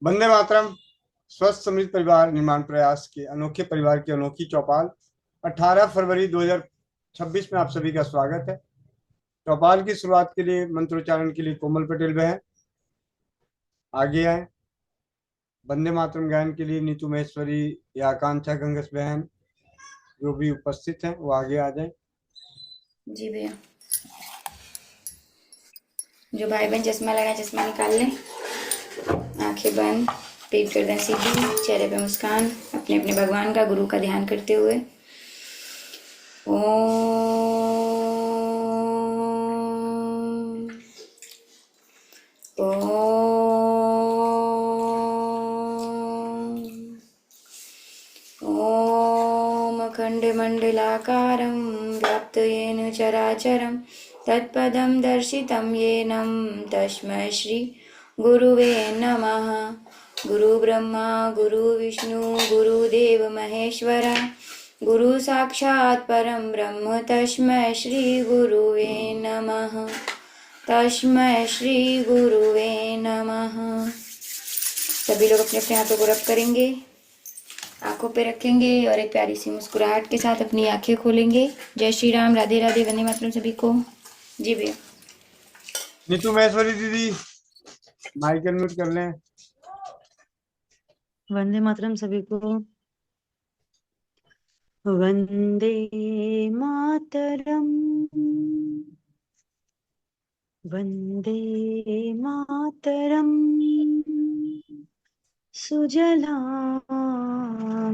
वंदे मातरम। स्वस्थ समृद्ध परिवार निर्माण प्रयास के अनोखे परिवार की अनोखी चौपाल 18 फरवरी 2026 में आप सभी का स्वागत है। चौपाल की शुरुआत के लिए मंत्रोच्चारण के लिए कोमल पटेल बहन आगे आए। वंदे मातरम गायन के लिए नीतू महेश्वरी या आकांक्षा गंगस बहन जो भी उपस्थित हैं वो आगे आ जाएं। जी भैया। जो भाई बहन चश्मा लगाए चश्मा निकाल लें, आंखें बंद, पीठ गर्दन सीधी, चेहरे पे मुस्कान, अपने अपने भगवान का गुरु का ध्यान करते हुए ओम ओम ॐ अखण्डमण्डलाकारं व्याप्तयेन चराचरं तत्पदं दर्शितं येन तस्मै श्रीगुरुवे नमः। गुरुब्रह्मा गुरुविष्णु गुरुदेव महेश्वर गुरु साक्षात् परं ब्रह्म तस्मै श्रीगुरुवे नमः। तस्मै श्रीगुरुवे नमः। सभी लोग अपने अपने हाथों को रब करेंगे, आंखों पे रखेंगे और एक प्यारी सी मुस्कुराहट के साथ अपनी आंखें खोलेंगे। जय श्री राम, राधे राधे, वंदे मातरम सभी को। जी भैया। नीतू महेश्वरी दीदी माइक अनम्यूट कर लें। वंदे मातरम सभी को। वंदे मातरम, वंदे मातरम। सुजलां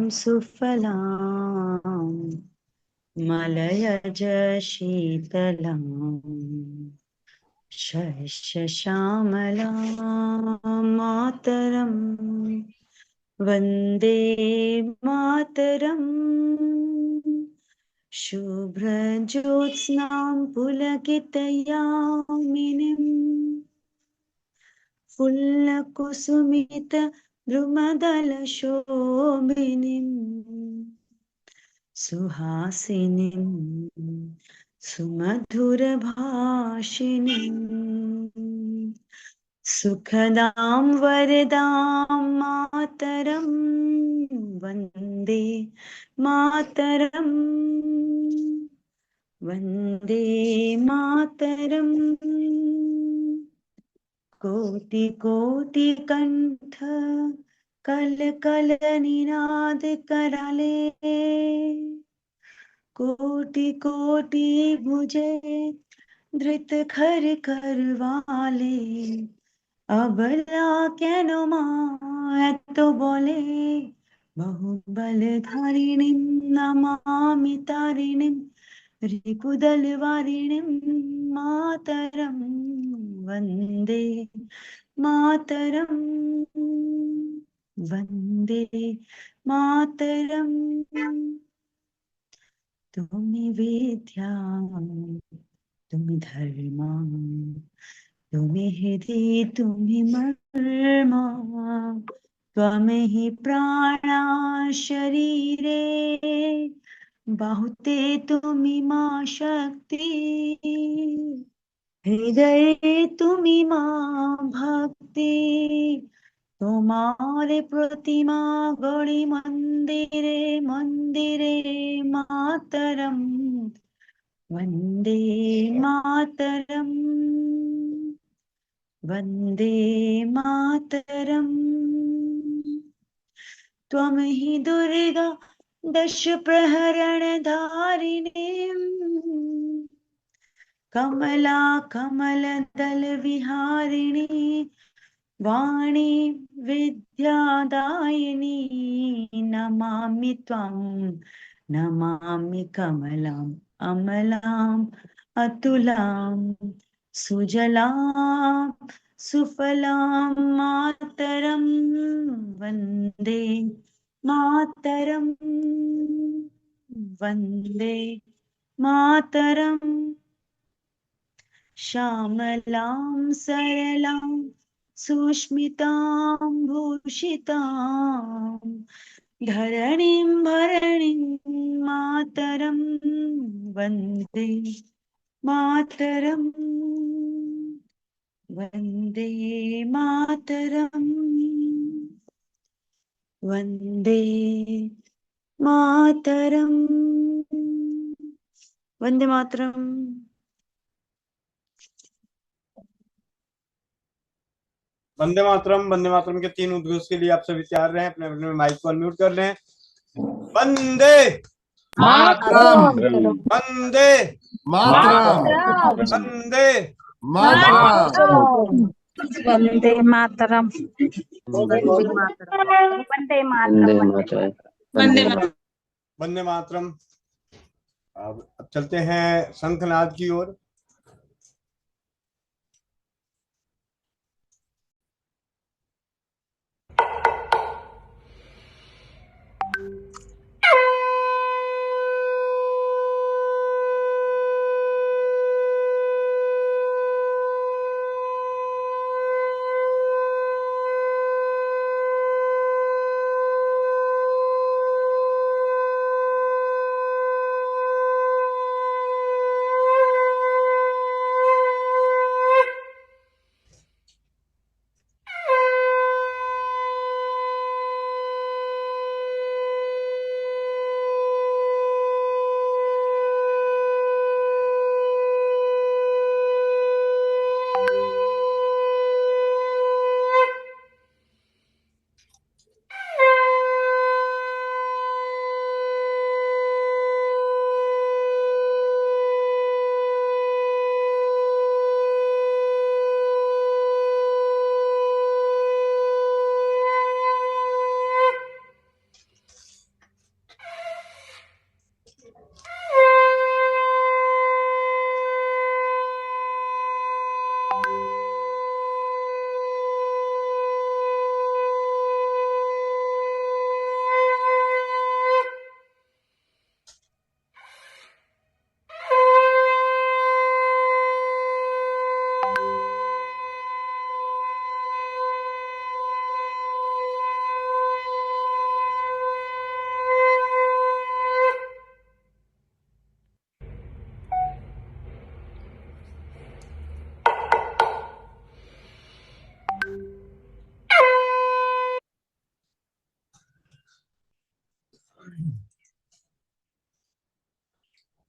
सुफलां मलयज शीतलां शस्यश्यामलां मातरं वन्दे मातरम्। शुभ्रज्योत्स्नां पुलकितयामिनीं फुल्लकुसुमितद्रुमदलशोभिनीं सुहासिनीं सुमधुरभाषिणीं सुखदां वरदां मातरं वन्दे मातरम्। वन्दे मातरम्। कोटि कोटि कंठ कल कल निनाद कराले कोटि कोटि भुजे धृत खर करवाले अबला केन तो बोले बहुबलधारिणीं नमामि तारिणीं रिपुदलवारिणीं मातरं वन्दे मातरं वन्दे मातरं। तुमि विद्या तुमि धर्म तुमि हृदि तुमि मर्म त्वमेहि प्राणा शरीरे बाहुते तुमि मा शक्ति हृदये तुमि मा भक्ति तुम्हारे प्रतिमा गौरी मंदिरे मंदिरे मातरम वंदे मातरम वंदे मातरम। त्वं हि दुर्गा दश प्रहरण धारिणीं कमला कमल दल विहारिणी वाणी विद्यादायिनी नमामि त्वां नमामि कमलाम् अमलाम् अतुलां सुजलां सुफलां मातरं वन्दे मातरं वन्दे मातरम्। श्यामलां सरलां सुष्मितां भूषितां धरणीं भरणीं मातरं वन्दे मातरं वन्दे मातरम्। वन्दे मातरम्। वन्दे मातरम्। वंदे मातरम के 3 उद्घोष के लिए आप सभी तैयार रहें, अपने अपने माइक को अनम्यूट कर लें। वंदे मातरम वंदे मातरम वंदे मातरम। वंदे मातरम। वन्दे मातरम्। वंदे मातरम। वंदे मातरम। वंदे मातरम। अब चलते हैं शंखनाद की ओर।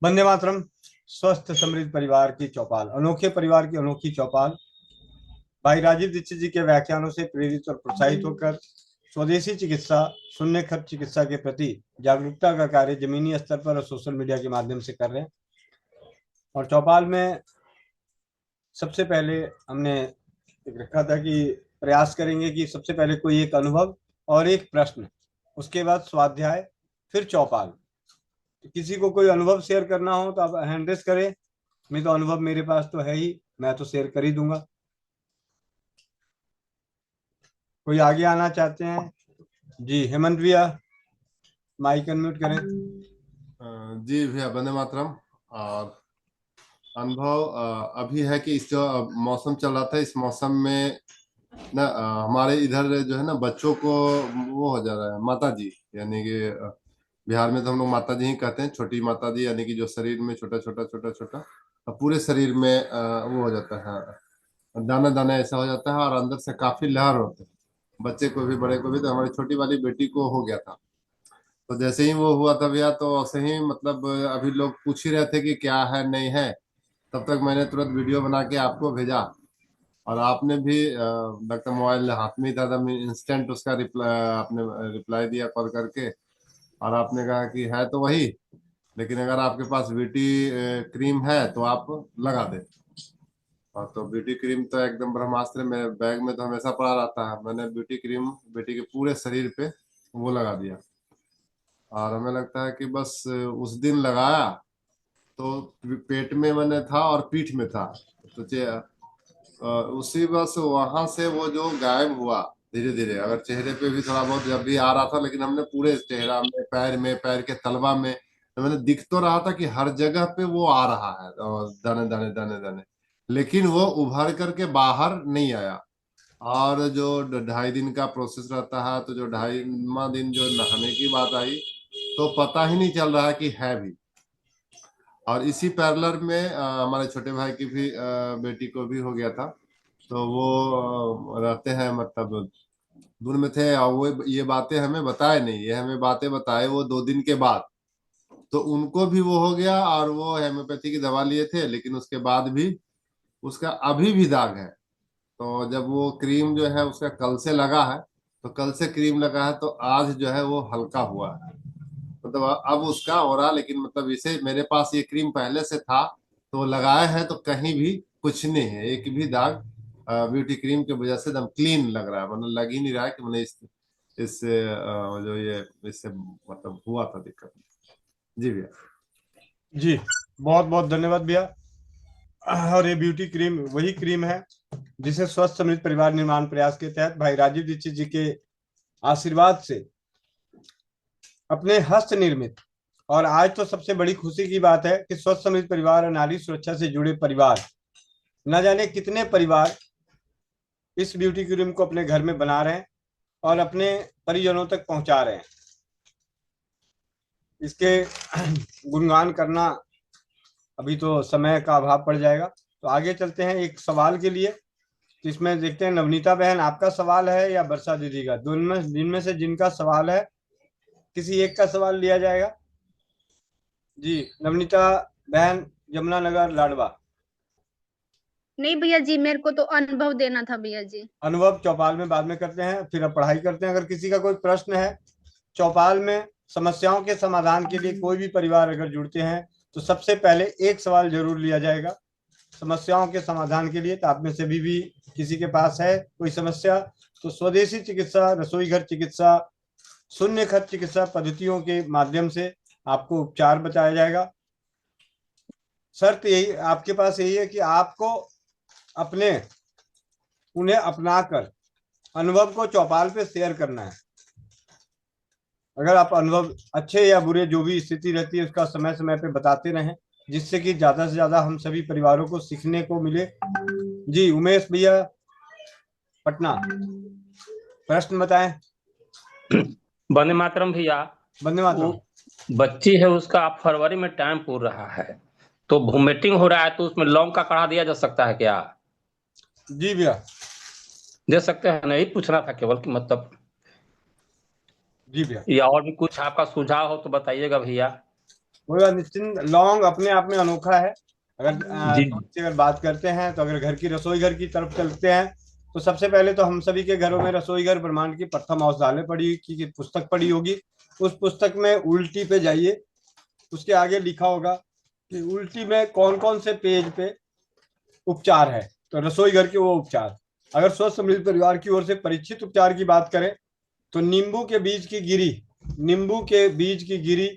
वंदे मातरम। स्वस्थ समृद्ध परिवार की चौपाल, अनोखे परिवार की अनोखी चौपाल। भाई राजीव दीक्षित जी के व्याख्यानों से प्रेरित और प्रोत्साहित होकर स्वदेशी चिकित्सा, शून्य खर्च चिकित्सा के प्रति जागरूकता का कार्य जमीनी स्तर पर और सोशल मीडिया के माध्यम से कर रहे हैं। और चौपाल में सबसे पहले हमने एक रखा था कि प्रयास करेंगे कि सबसे पहले कोई एक अनुभव और एक प्रश्न, उसके बाद स्वाध्याय, फिर चौपाल। तो किसी को कोई अनुभव शेयर करना हो तो आप हैंड रेस करें। मैं तो अनुभव मेरे पास तो है ही, मैं तो शेयर कर ही दूंगा। कोई आगे आना चाहते हैं? जी हेमंत भैया, माइक अनम्यूट करें। जी भैया, वंदे मातरम। और अनुभव अभी है कि इस जो मौसम चल रहा था, इस मौसम में ना हमारे इधर जो है ना बच्चों को वो हो जा रहा है माता जी, यानी कि बिहार में तो हम लोग माता जी ही कहते हैं, छोटी माता जी, यानी कि जो शरीर में छोटा छोटा छोटा छोटा पूरे शरीर में वो हो जाता है, दाना दाना ऐसा हो जाता है और अंदर से काफी लहर होते हैं, बच्चे को भी बड़े को भी। तो हमारी छोटी वाली बेटी को हो गया था। तो जैसे ही वो हुआ था भैया, तो वैसे ही मतलब अभी लोग पूछ ही रहे थे कि क्या है नहीं है, तब तक मैंने तुरंत वीडियो बना के आपको भेजा। और आपने भी लगता मोबाइल हाथ में ही था, तब इंस्टेंट उसका रिप्लाई, आपने रिप्लाई दिया कॉल करके। और आपने कहा कि है तो वही, लेकिन अगर आपके पास ब्यूटी क्रीम है तो आप लगा दे। और तो ब्यूटी क्रीम तो एकदम ब्रह्मास्त्र, मेरे बैग में तो हमेशा पड़ा रहता है। मैंने ब्यूटी क्रीम बेटी के पूरे शरीर पे वो लगा दिया। और हमें लगता है कि बस उस दिन लगाया तो पेट में मैंने था और पीठ में था, तो उसी बस वहां से वो जो गायब हुआ धीरे धीरे। अगर चेहरे पे भी थोड़ा बहुत जब भी आ रहा था, लेकिन हमने पूरे चेहरा में, पैर के तलवा में, तो मैंने दिख तो रहा था कि हर जगह पे वो आ रहा है, दाने दाने दाने दाने, लेकिन वो उभर करके बाहर नहीं आया। और जो 2.5 दिन का प्रोसेस रहता है, तो जो 2.5वां दिन जो नहाने की बात आई, तो पता ही नहीं चल रहा है कि है भी। और इसी पैरेलल में हमारे छोटे भाई की भी बेटी को भी हो गया था। तो वो रहते हैं मतलब दूर में थे और वो ये बातें हमें बताए नहीं, ये हमें बातें बताए वो 2 दिन के बाद। तो उनको भी वो हो गया और वो हेम्योपैथी की दवा लिए थे, लेकिन उसके बाद भी उसका अभी भी दाग है। तो जब वो क्रीम जो है उसका कल से लगा है, तो कल से क्रीम लगा है तो आज जो है वो हल्का हुआ है, मतलब अब उसका हो रहा। लेकिन मतलब इसे मेरे पास ये क्रीम पहले से था, तो लगाया है तो कहीं भी कुछ नहीं है, एक भी दाग। ब्यूटी क्रीम की वजह से एकदम क्लीन लग रहा है, मतलब लग ही नहीं रहा है कि मैंने इससे जो ये इससे मतलब हुआ था दिक्कत। जी भैया। जी, बहुत बहुत धन्यवाद भैया। और ये ब्यूटी क्रीम वही क्रीम है जिसे स्वस्थ समृद्ध परिवार निर्माण प्रयास के तहत भाई राजीव दीक्षित जी के आशीर्वाद से अपने हस्त निर्मित, और आज तो सबसे बड़ी खुशी की बात है कि स्वस्थ समृद्ध परिवार और नारी सुरक्षा से जुड़े परिवार, न जाने कितने परिवार इस ब्यूटी क्रीम को अपने घर में बना रहे हैं और अपने परिजनों तक पहुंचा रहे हैं। इसके गुणगान करना अभी तो समय का अभाव पड़ जाएगा, तो आगे चलते हैं एक सवाल के लिए। तो इसमें देखते हैं, नवनीता बहन आपका सवाल है या वर्षा दीदी का? दोनों में जिनमें से जिनका सवाल है किसी एक का सवाल लिया जाएगा। जी, नवनीता बहन, यमुनानगर लाडवा। नहीं भैया जी, मेरे को तो अनुभव देना था भैया जी। अनुभव चौपाल में बाद में करते हैं, फिर अब पढ़ाई करते हैं। अगर किसी का कोई प्रश्न है चौपाल में, समस्याओं के समाधान के लिए कोई भी परिवार अगर जुड़ते हैं तो सबसे पहले एक सवाल जरूर लिया जाएगा समस्याओं के समाधान के लिए। तो आप में से भी किसी के पास है कोई समस्या, तो स्वदेशी चिकित्सा, रसोई घर चिकित्सा, शून्य खर्च चिकित्सा पद्धतियों के माध्यम से आपको उपचार बताया जाएगा। शर्त यही आपके पास यही है कि आपको अपने उन्हें अपनाकर अनुभव को चौपाल पे शेयर करना है। अगर आप अनुभव अच्छे या बुरे जो भी स्थिति रहती है उसका समय समय पे बताते रहें, जिससे कि ज्यादा से ज्यादा हम सभी परिवारों को सीखने को मिले। जी, उमेश भैया पटना, प्रश्न बताएं। वंदे मातरम भैया। वंदे मातरम। वो बच्ची है उसका फरवरी में टाइम पूर रहा है, तो वोमिटिंग हो रहा है, तो उसमें लौंग का काढ़ा दिया जा सकता है क्या? जी भैया, दे सकते हैं? नहीं, पूछना था केवल कि मतलब, जी भैया, या और भी कुछ आपका सुझाव हो तो बताइएगा भैया। कोई बात निश्चिंत, लौंग अपने आप में अनोखा है। अगर जी लौंग की अगर बात करते हैं तो अगर घर की रसोई घर की तरफ चलते हैं तो सबसे पहले तो हम सभी के घरों में रसोई घर ब्रह्मांड की प्रथम औषधालय पढ़ी की पुस्तक पढ़ी होगी। उस पुस्तक में उल्टी पे जाइए, उसके आगे लिखा होगा कि उल्टी में कौन कौन से पेज पे उपचार है, तो रसोई घर के वो उपचार। अगर स्वस्थ समृद्ध परिवार की ओर से परीक्षित उपचार की बात करें तो नींबू के बीज की गिरी, नींबू के बीज की गिरी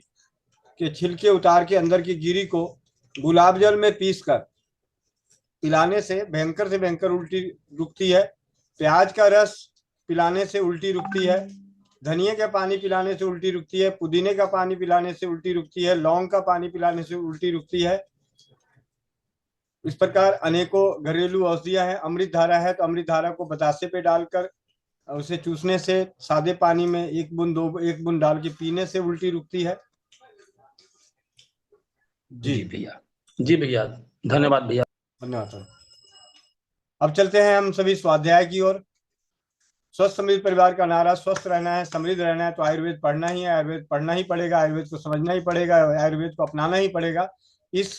के छिलके उतार के अंदर की गिरी को गुलाब जल में पीसकर पिलाने से भयंकर से भयंकर उल्टी रुकती है। प्याज का रस पिलाने से उल्टी रुकती है। धनिया का पानी पिलाने से उल्टी रुकती है। पुदीने का पानी पिलाने से उल्टी रुकती है। लौंग का पानी पिलाने से उल्टी रुकती है। इस प्रकार अनेकों घरेलू औषधियां हैं। अमृत धारा है तो अमृत धारा को बतासे पे डालकर उसे चूसने से, सादे पानी में एक बूंद डाल के पीने से उल्टी रुकती है। जी जी भैया, जी भैया, धन्यवाद भैया। धन्यवाद। अब चलते हैं हम सभी स्वाध्याय की ओर। स्वस्थ समृद्ध परिवार का नारा स्वस्थ रहना है, समृद्ध रहना है, तो आयुर्वेद पढ़ना ही है, आयुर्वेद पढ़ना ही पड़ेगा, आयुर्वेद को समझना ही पड़ेगा, आयुर्वेद को अपनाना ही पड़ेगा। इस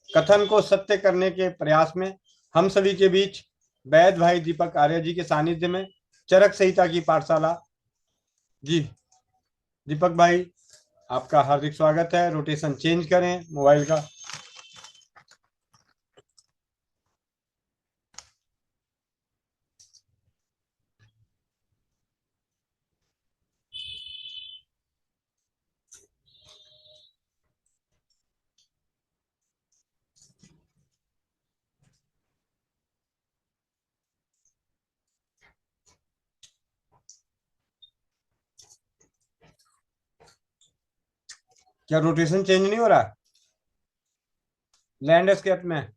कथन को सत्य करने के प्रयास में हम सभी के बीच वैद्य भाई दीपक आर्य जी के सानिध्य में चरक संहिता की पाठशाला। जी दीपक भाई, आपका हार्दिक स्वागत है। रोटेशन चेंज करें मोबाइल का। क्या रोटेशन चेंज नहीं हो रहा लैंडस्केप में?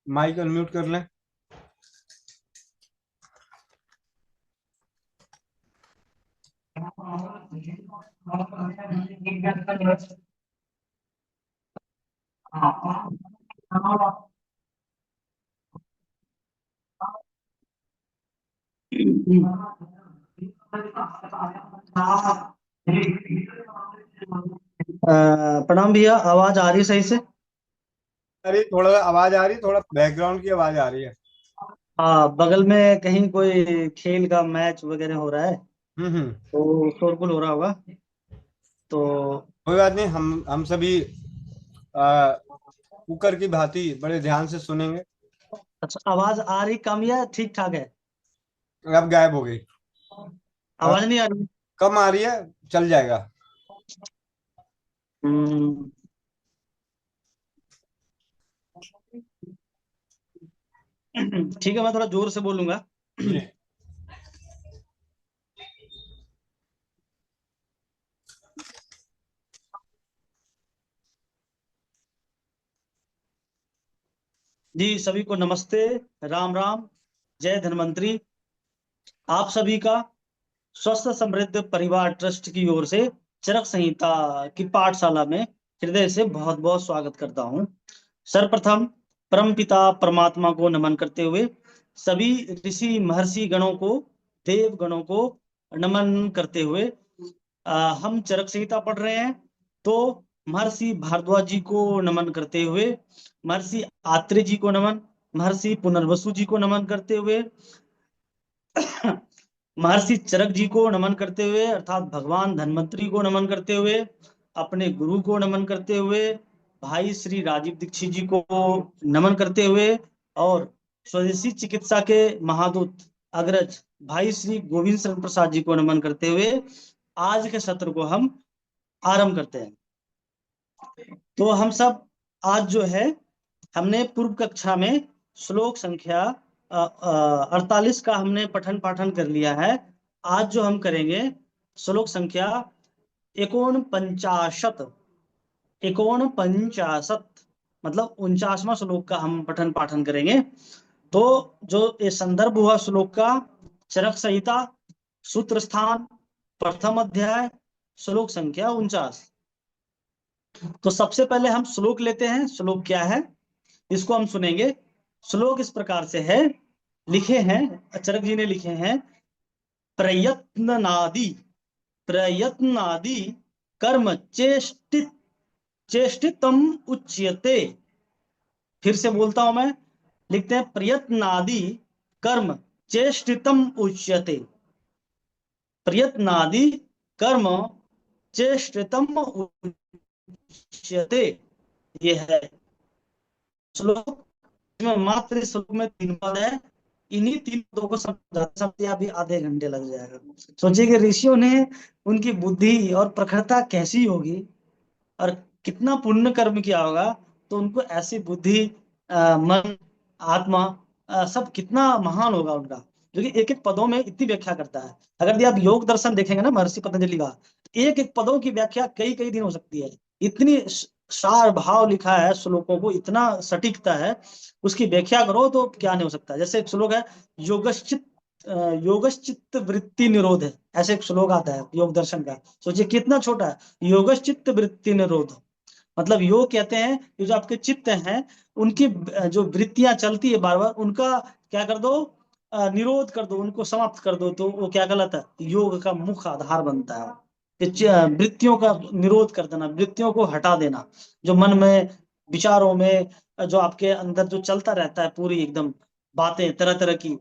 माइक अनम्यूट कर लें। प्रणाम भैया, आवाज आ रही है सही से? अरे थोड़ा आवाज आ रही है, थोड़ा बैकग्राउंड की आवाज आ रही है। हाँ, बगल में कहीं कोई खेल का मैच वगैरह हो रहा है हम्म। तो शोरगुल हो रहा होगा। तो कोई बात नहीं, हम सभी आ, कुकर की भांति बड़े ध्यान से सुनेंगे। अच्छा, आवाज आ रही कम या ठीक ठाक है? अब गायब हो गई। आ, आवाज नहीं आ रही? कम आ रही है, चल जाएगा। हम्म, ठीक है, मैं थोड़ा जोर से बोलूंगा। जी। जी, सभी को नमस्ते, राम राम, जय धन्वंतरी। आप सभी का स्वस्थ समृद्ध परिवार ट्रस्ट की ओर से चरक संहिता की पाठशाला में हृदय से बहुत बहुत स्वागत करता हूँ। सर्वप्रथम परम पिता परमात्मा को नमन करते हुए सभी ऋषि महर्षि गणों को, देव गणों को नमन करते हुए हम चरक संहिता पढ़ रहे हैं। तो महर्षि भारद्वाज जी को नमन करते हुए, महर्षि आत्रेय जी को नमन, महर्षि पुनर्वसु जी को नमन करते हुए, महर्षि चरक जी को नमन करते हुए, अर्थात भगवान धन्वंतरी को नमन करते हुए, अपने गुरु को नमन करते हुए, भाई श्री राजीव दीक्षित जी को नमन करते हुए, और स्वदेशी चिकित्सा के महादूत अग्रज भाई श्री गोविंद शरण प्रसाद जी को नमन करते हुए आज के सत्र को हम आरंभ करते हैं। तो हम सब आज जो है, हमने पूर्व कक्षा में श्लोक संख्या 48 का हमने पठन पाठन कर लिया है। आज जो हम करेंगे श्लोक संख्या 49 मतलब 49वां श्लोक का हम पठन पाठन करेंगे। तो जो ये संदर्भ हुआ श्लोक का, चरक संहिता, सूत्र स्थान, प्रथम अध्याय, श्लोक संख्या 49। तो सबसे पहले हम श्लोक लेते हैं। श्लोक क्या है इसको हम सुनेंगे। श्लोक इस प्रकार से है, लिखे हैं चरक जी ने, लिखे हैं प्रयत्नादि कर्म चेष्टितम उच्यते। फिर से बोलता हूं मैं, लिखते हैं प्रयत्नादि कर्म चेष्टितम उच्यते। प्रयत्नादि कर्म चेष्टितम उच्यते, ये है श्लोक। इसमें मात्र इस श्लोक में 3 पद है। इन्हीं 3 पदों को समझते अभी आधे घंटे लग जाएगा। सोचिए कि ऋषियों ने, उनकी बुद्धि और प्रखरता कैसी होगी और कितना पुण्य कर्म किया होगा, तो उनको ऐसी बुद्धि, मन, आत्मा, सब कितना महान होगा उनका, जो कि एक एक पदों में इतनी व्याख्या करता है। अगर यदि आप योग दर्शन देखेंगे ना महर्षि पतंजलि का, एक एक पदों की व्याख्या कई कई दिन हो सकती है। इतनी सार भाव लिखा है श्लोकों को, इतना सटीकता है, उसकी व्याख्या करो तो क्या नहीं हो सकता। जैसे एक श्लोक है योगश्चित्त वृत्ति निरोध है, ऐसे एक श्लोक आता है योग दर्शन का। सोचिए कितना छोटा है, योगश्चित्त वृत्ति निरोध। मतलब योग कहते हैं कि जो आपके चित्त हैं, उनकी जो वृत्तियां चलती है बार बार, उनका क्या कर दो, निरोध कर दो, उनको समाप्त कर दो। तो वो क्या कहलाता है, योग का मुख्य आधार बनता है। वृत्तियों का निरोध कर देना, वृत्तियों को हटा देना, जो मन में, विचारों में, जो आपके अंदर जो चलता रहता है, पूरी एकदम बातें तरह तरह की,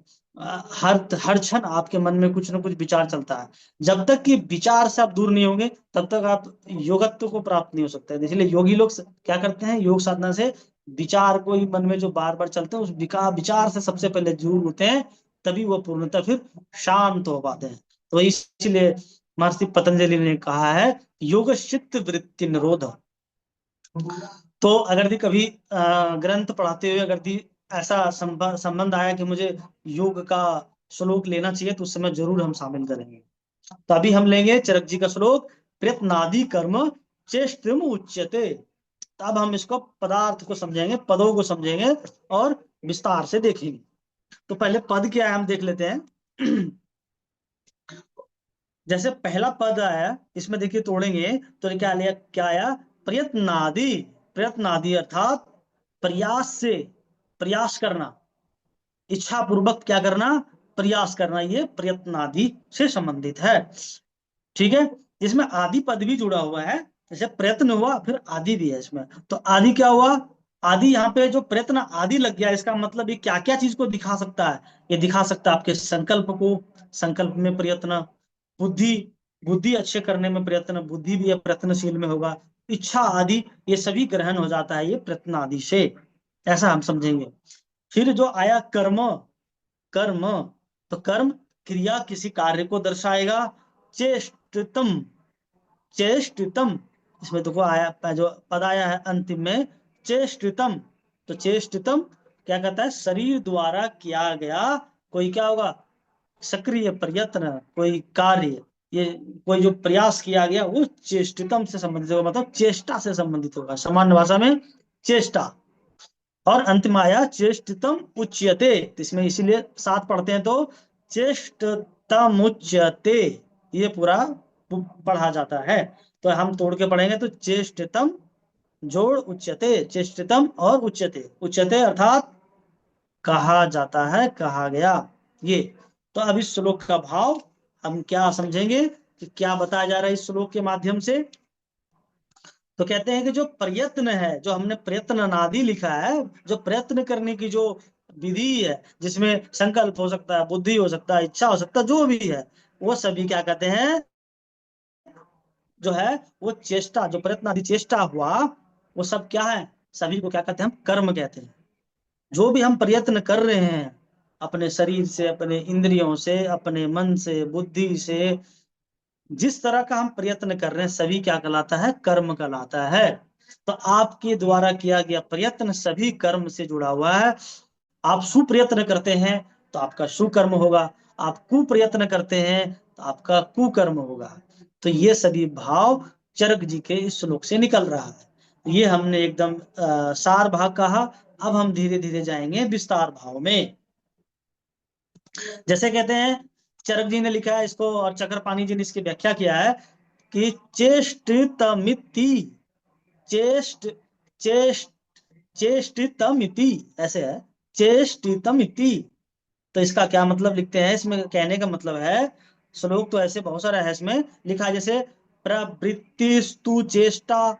हर क्षण आपके मन में कुछ ना कुछ विचार चलता है। जब तक कि विचार से आप दूर नहीं होंगे, तब तक आप योगत्व को प्राप्त नहीं हो सकते। इसलिए योगी लोग क्या करते हैं, योग साधना से विचार को ही मन में जो बार बार चलते हैं, उस विचार से सबसे पहले दूर होते हैं, तभी वो पूर्णतः फिर शांत हो पाते हैं। तो इसलिए महर्षि पतंजलि ने कहा है योगश्चित्त वृत्ति निरोध। तो अगर भी कभी ग्रंथ पढ़ाते हुए अगर भी ऐसा संबंध आया कि मुझे योग का श्लोक लेना चाहिए, तो उस समय जरूर हम शामिल करेंगे। तो अभी हम लेंगे चरक जी का श्लोक, प्रयत्नादि कर्म चेष्टितम उच्यते। तो अब हम इसको पदार्थ को समझेंगे, पदों को समझेंगे और विस्तार से देखेंगे। तो पहले पद क्या है हम देख लेते हैं। जैसे पहला पद आया, इसमें देखिए तोड़ेंगे तो क्या लिया, क्या आया, प्रयत्नादि अर्थात प्रयास से, प्रयास करना, इच्छा पूर्वक क्या करना, प्रयास करना, ये प्रयत्न आदि से संबंधित है। ठीक है, इसमें आदि पद भी जुड़ा हुआ है, जैसे प्रयत्न हुआ फिर आदि भी है इसमें। तो आदि क्या हुआ, आदि यहाँ पे जो प्रयत्न आदि लग गया, इसका मतलब ये क्या क्या चीज को दिखा सकता है, ये दिखा सकता है आपके संकल्प को, संकल्प में प्रयत्न, बुद्धि, बुद्धि अच्छे करने में प्रयत्न, बुद्धि भी प्रयत्नशील में होगा, इच्छा आदि, ये सभी ग्रहण हो जाता है ये प्रयत्न आदि से, ऐसा हम समझेंगे। फिर जो आया कर्म, कर्म, तो कर्म क्रिया किसी कार्य को दर्शाएगा। चेष्टितम, चेष्टितम, इसमें देखो आया जो पद आया है अंतिम में चेष्टितम, तो चेष्टितम क्या कहता है, शरीर द्वारा किया गया कोई क्या होगा, सक्रिय प्रयत्न, कोई कार्य, ये कोई जो प्रयास किया गया वो चेष्टितम से संबंधित होगा, मतलब चेष्टा से संबंधित होगा, सामान्य भाषा में चेष्टा। और अंत में आया चेष्टितम उच्यते, तो इसमें इसीलिए साथ पढ़ते हैं तो चेष्टितम उच्यते, ये पूरा पढ़ा जाता है। तो हम तोड़ के पढ़ेंगे तो चेष्टितम जोड़ उच्यते, चेष्टितम और उच्यते, उच्यते अर्थात कहा जाता है, कहा गया ये। तो अब इस श्लोक का भाव हम क्या समझेंगे कि क्या बताया जा रहा है इस श्लोक के माध्यम से। तो कहते हैं कि जो प्रयत्न है, जो हमने प्रयत्न अनादि लिखा है, जो प्रयत्न करने की जो विधि है, जिसमें संकल्प हो सकता है, बुद्धि हो सकता है, इच्छा हो सकता है, जो भी है वो सभी क्या कहते हैं, जो है वो चेष्टा, जो प्रयत्न आदि चेष्टा हुआ वो सब क्या है, सभी को क्या कहते हैं, हम कर्म कहते हैं। जो भी हम प्रयत्न कर रहे हैं अपने शरीर से, अपने इंद्रियों से, अपने मन से, बुद्धि से, जिस तरह का हम प्रयत्न कर रहे हैं सभी क्या कहलाता है, कर्म कहलाता है। तो आपके द्वारा किया गया प्रयत्न सभी कर्म से जुड़ा हुआ है। आप सुप्रयत्न करते हैं तो आपका सुकर्म होगा, आप कुप्रयत्न करते हैं तो आपका कुकर्म होगा। तो ये सभी भाव चरक जी के इस श्लोक से निकल रहा है। ये हमने एकदम सार भाग कहा, अब हम धीरे धीरे जाएंगे विस्तार भाव में। जैसे कहते हैं, चरक जी ने लिखा है इसको और चक्रपाणी जी ने इसकी व्याख्या किया है कि चेष्टितमिति, चेष्ट चेष्ट चेष्टितमिति, ऐसे है चेष्टितमिति। तो इसका क्या मतलब लिखते हैं, इसमें कहने का मतलब है, श्लोक तो ऐसे बहुत सारा है, इसमें लिखा है जैसे प्रवृत्तिस्तु चेष्टा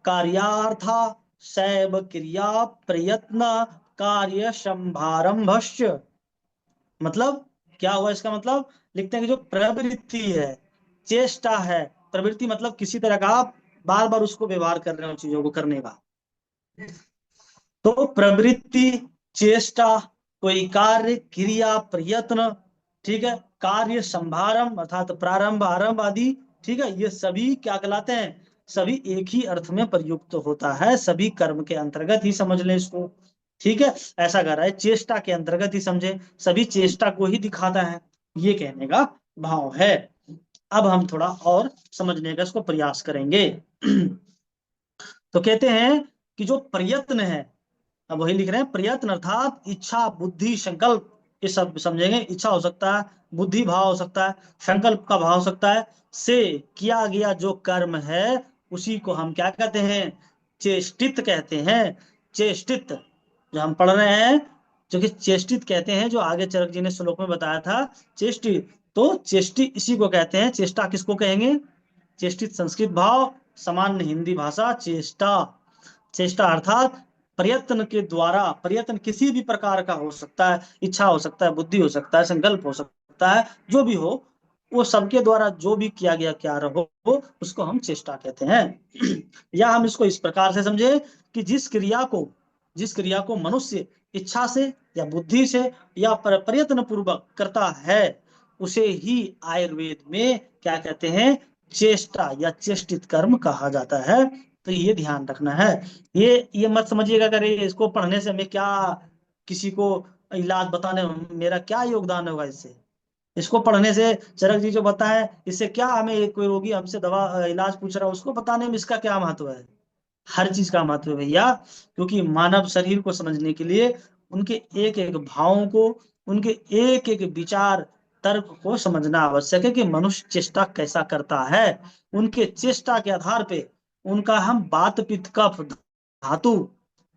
कार्यार्था सैव क्रिया प्रयत्न कार्य संभारंभश्च। मतलब क्या हुआ, इसका मतलब लिखते हैं कि जो प्रवृत्ति है, चेष्टा है, प्रवृत्ति मतलब किसी तरह का आप बार बार उसको व्यवहार कर रहे हो चीजों को करने का, तो प्रवृत्ति, चेष्टा, कोई कार्य, क्रिया, प्रयत्न, ठीक है, कार्य संभारंभ अर्थात प्रारंभ, आरंभ आदि, ठीक है, ये सभी क्या कहलाते हैं, सभी एक ही अर्थ में प्रयुक्त होता है, सभी कर्म के अंतर्गत ही समझ लें इसको। ठीक है, ऐसा कर रहा है, चेष्टा के अंतर्गत ही समझे, सभी चेष्टा को ही दिखाता है, ये कहने का भाव है। अब हम थोड़ा और समझने का इसको प्रयास करेंगे। तो कहते हैं कि जो प्रयत्न है, अब वही लिख रहे हैं, प्रयत्न अर्थात इच्छा, बुद्धि, संकल्प, ये सब समझेंगे। इच्छा हो सकता है, बुद्धि भाव हो सकता है, संकल्प का भाव हो सकता है, से किया गया जो कर्म है उसी को हम क्या कहते हैं, चेष्टित कहते हैं। चेष्टित जो हम पढ़ रहे हैं, जो कि चेष्टित कहते हैं, जो आगे चरक जी ने श्लोक में बताया था चेष्टित, तो चेष्टि इसी को कहते हैं। चेष्टा किसको कहेंगे, चेष्टित संस्कृत भाव, सामान्य हिंदी भाषा चेष्टा। चेष्टा अर्थात प्रयत्न के द्वारा, प्रयत्न किसी भी प्रकार का हो सकता है, इच्छा हो सकता है, बुद्धि हो सकता है, संकल्प हो सकता है, जो भी हो वो सबके द्वारा जो भी किया गया कार्य हो उसको हम चेष्टा कहते हैं। या हम इसको इस प्रकार से समझे कि जिस क्रिया को मनुष्य इच्छा से या बुद्धि से या प्रयत्न पूर्वक करता है उसे ही आयुर्वेद में क्या कहते हैं, चेष्टा या चेष्टित कर्म कहा जाता है। तो ये ध्यान रखना है, ये मत समझिएगा करे इसको पढ़ने से मैं क्या किसी को इलाज बताने मेरा क्या योगदान होगा, इसको पढ़ने से चरक जी जो बताए इससे क्या हमें, कोई रोगी हमसे दवा इलाज पूछ रहा है उसको बताने में इसका क्या महत्व है, हर चीज का महत्व है भैया। क्योंकि मानव शरीर को समझने के लिए उनके एक एक भावों को, उनके एक एक विचार तर्क को समझना आवश्यक है कि मनुष्य चेष्टा कैसा करता है। उनके चेष्टा के आधार पे उनका हम बात, पित्त, कफ, धातु,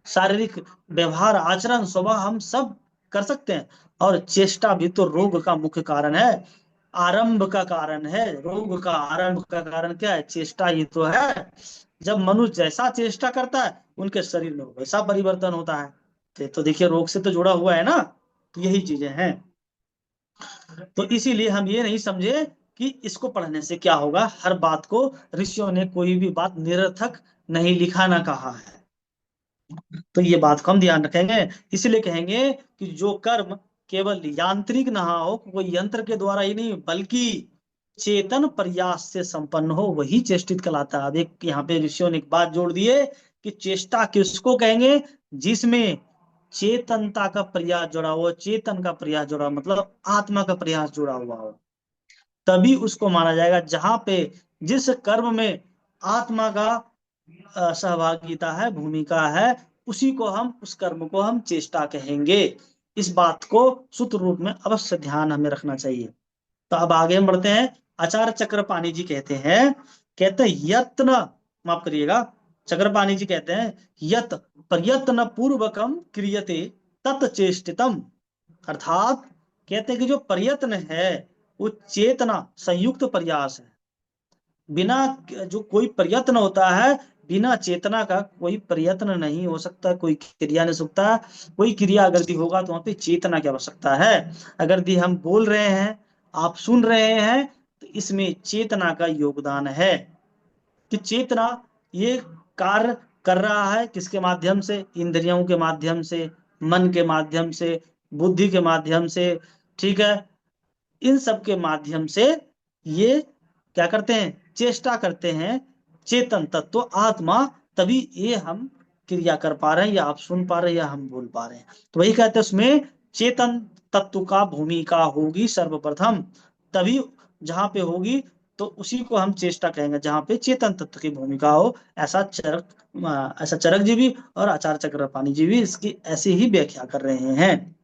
शारीरिक व्यवहार, आचरण, स्वभाव हम सब कर सकते हैं। और चेष्टा भी तो रोग का मुख्य कारण है, आरंभ का कारण है। रोग का आरंभ का कारण क्या है? चेष्टा ही तो है। जब मनुष्य जैसा चेष्टा करता है उनके शरीर में वैसा परिवर्तन होता है। तो देखिए रोग से तो जुड़ा हुआ है ना, तो यही चीजें हैं। तो इसीलिए हम ये नहीं समझे कि इसको पढ़ने से क्या होगा। हर बात को ऋषियों ने कोई भी बात निरर्थक नहीं लिखा ना कहा है, तो ये बात को हम ध्यान रखेंगे। इसलिए कहेंगे कि जो कर्म केवल यांत्रिक ना हो, कोई यंत्र के द्वारा ही नहीं, बल्कि चेतन प्रयास से संपन्न हो, वही चेष्टित कहलाता है। अब एक यहाँ पे ऋषियों ने एक बात जोड़ दिए कि चेष्टा किसको कहेंगे? जिसमें चेतनता का प्रयास जुड़ा हुआ, चेतन का प्रयास जुड़ा, मतलब आत्मा का प्रयास जुड़ा हुआ हो, तभी उसको माना जाएगा। जहां पे जिस कर्म में आत्मा का सहभागिता है, भूमिका है, उसी को हम, उस कर्म को हम चेष्टा कहेंगे। इस बात को सूत्र रूप में अवश्य ध्यान हमें रखना चाहिए। तो अब आगे हम बढ़ते हैं। आचार्य चक्रपाणी जी कहते हैं यत्न, माफ करिएगा, चक्रपाणी जी कहते हैं यत प्रयत्न पूर्वकम क्रियते तत्चेष्टितम। अर्थात कहते हैं कि जो प्रयत्न है वो चेतना संयुक्त प्रयास है। बिना जो कोई प्रयत्न होता है, बिना चेतना का कोई प्रयत्न नहीं हो सकता, कोई क्रिया नहीं सकता। कोई क्रिया अगर दी होगा तो वहां पे चेतना की आवश्यकता है। अगर दी हम बोल रहे हैं, आप सुन रहे हैं, तो इसमें चेतना का योगदान है। कि चेतना ये कार्य कर रहा है किसके माध्यम से? इंद्रियों के माध्यम से, मन के माध्यम से, बुद्धि के माध्यम से, ठीक है। इन सब के माध्यम से ये क्या करते हैं? चेष्टा करते हैं। चेतन तत्व आत्मा, तभी ये हम क्रिया कर पा रहे हैं, या आप सुन पा रहे हैं, या हम बोल पा रहे हैं। तो वही कहते हैं उसमें चेतन तत्व का भूमिका होगी सर्वप्रथम, तभी जहां पे होगी तो उसी को हम चेष्टा कहेंगे, जहां पे चेतन तत्व की भूमिका हो। ऐसा चरक जी भी और आचार्य चक्रपाणी जी भी इसकी ऐसी ही व्याख्या कर रहे हैं।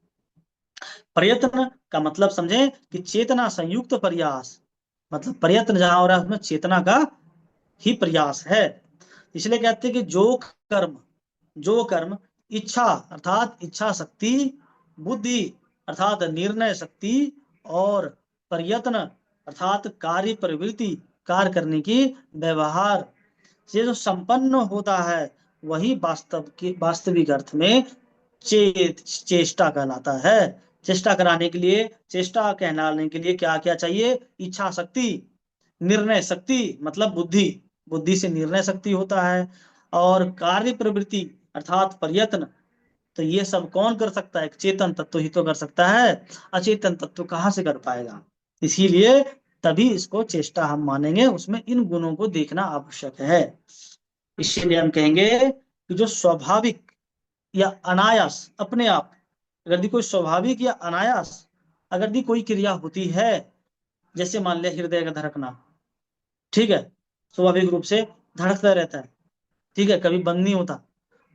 प्रयत्न का मतलब समझे कि चेतना संयुक्त प्रयास, मतलब प्रयत्न जहां हो रहा है उसमें चेतना का ही प्रयास है। इसलिए कहते हैं कि जो कर्म इच्छा अर्थात इच्छा शक्ति, बुद्धि अर्थात निर्णय शक्ति, और प्रयत्न अर्थात कार्य प्रवृत्ति, कार्य करने की व्यवहार से जो संपन्न होता है, वही वास्तविक अर्थ में चेष्टा कहलाता है। चेष्टा कराने के लिए, चेष्टा कहलाने के लिए क्या क्या चाहिए? इच्छा शक्ति, निर्णय शक्ति मतलब बुद्धि से निर्णय शक्ति होता है, और कार्य प्रवृत्ति अर्थात प्रयत्न। तो ये सब कौन कर सकता है? चेतन तत्व ही तो कर सकता है, अचेतन तत्व कहाँ से कर पाएगा? इसीलिए तभी इसको चेष्टा हम मानेंगे, उसमें इन गुणों को देखना आवश्यक है। इसीलिए हम कहेंगे कि जो स्वाभाविक या अनायास, अपने आप अगर दी कोई स्वाभाविक या अनायास अगर दी कोई क्रिया होती है, जैसे मान लिया हृदय का धड़कना, ठीक है, स्वाभाविक रूप से धड़कता रहता है, ठीक है, कभी बंद नहीं होता,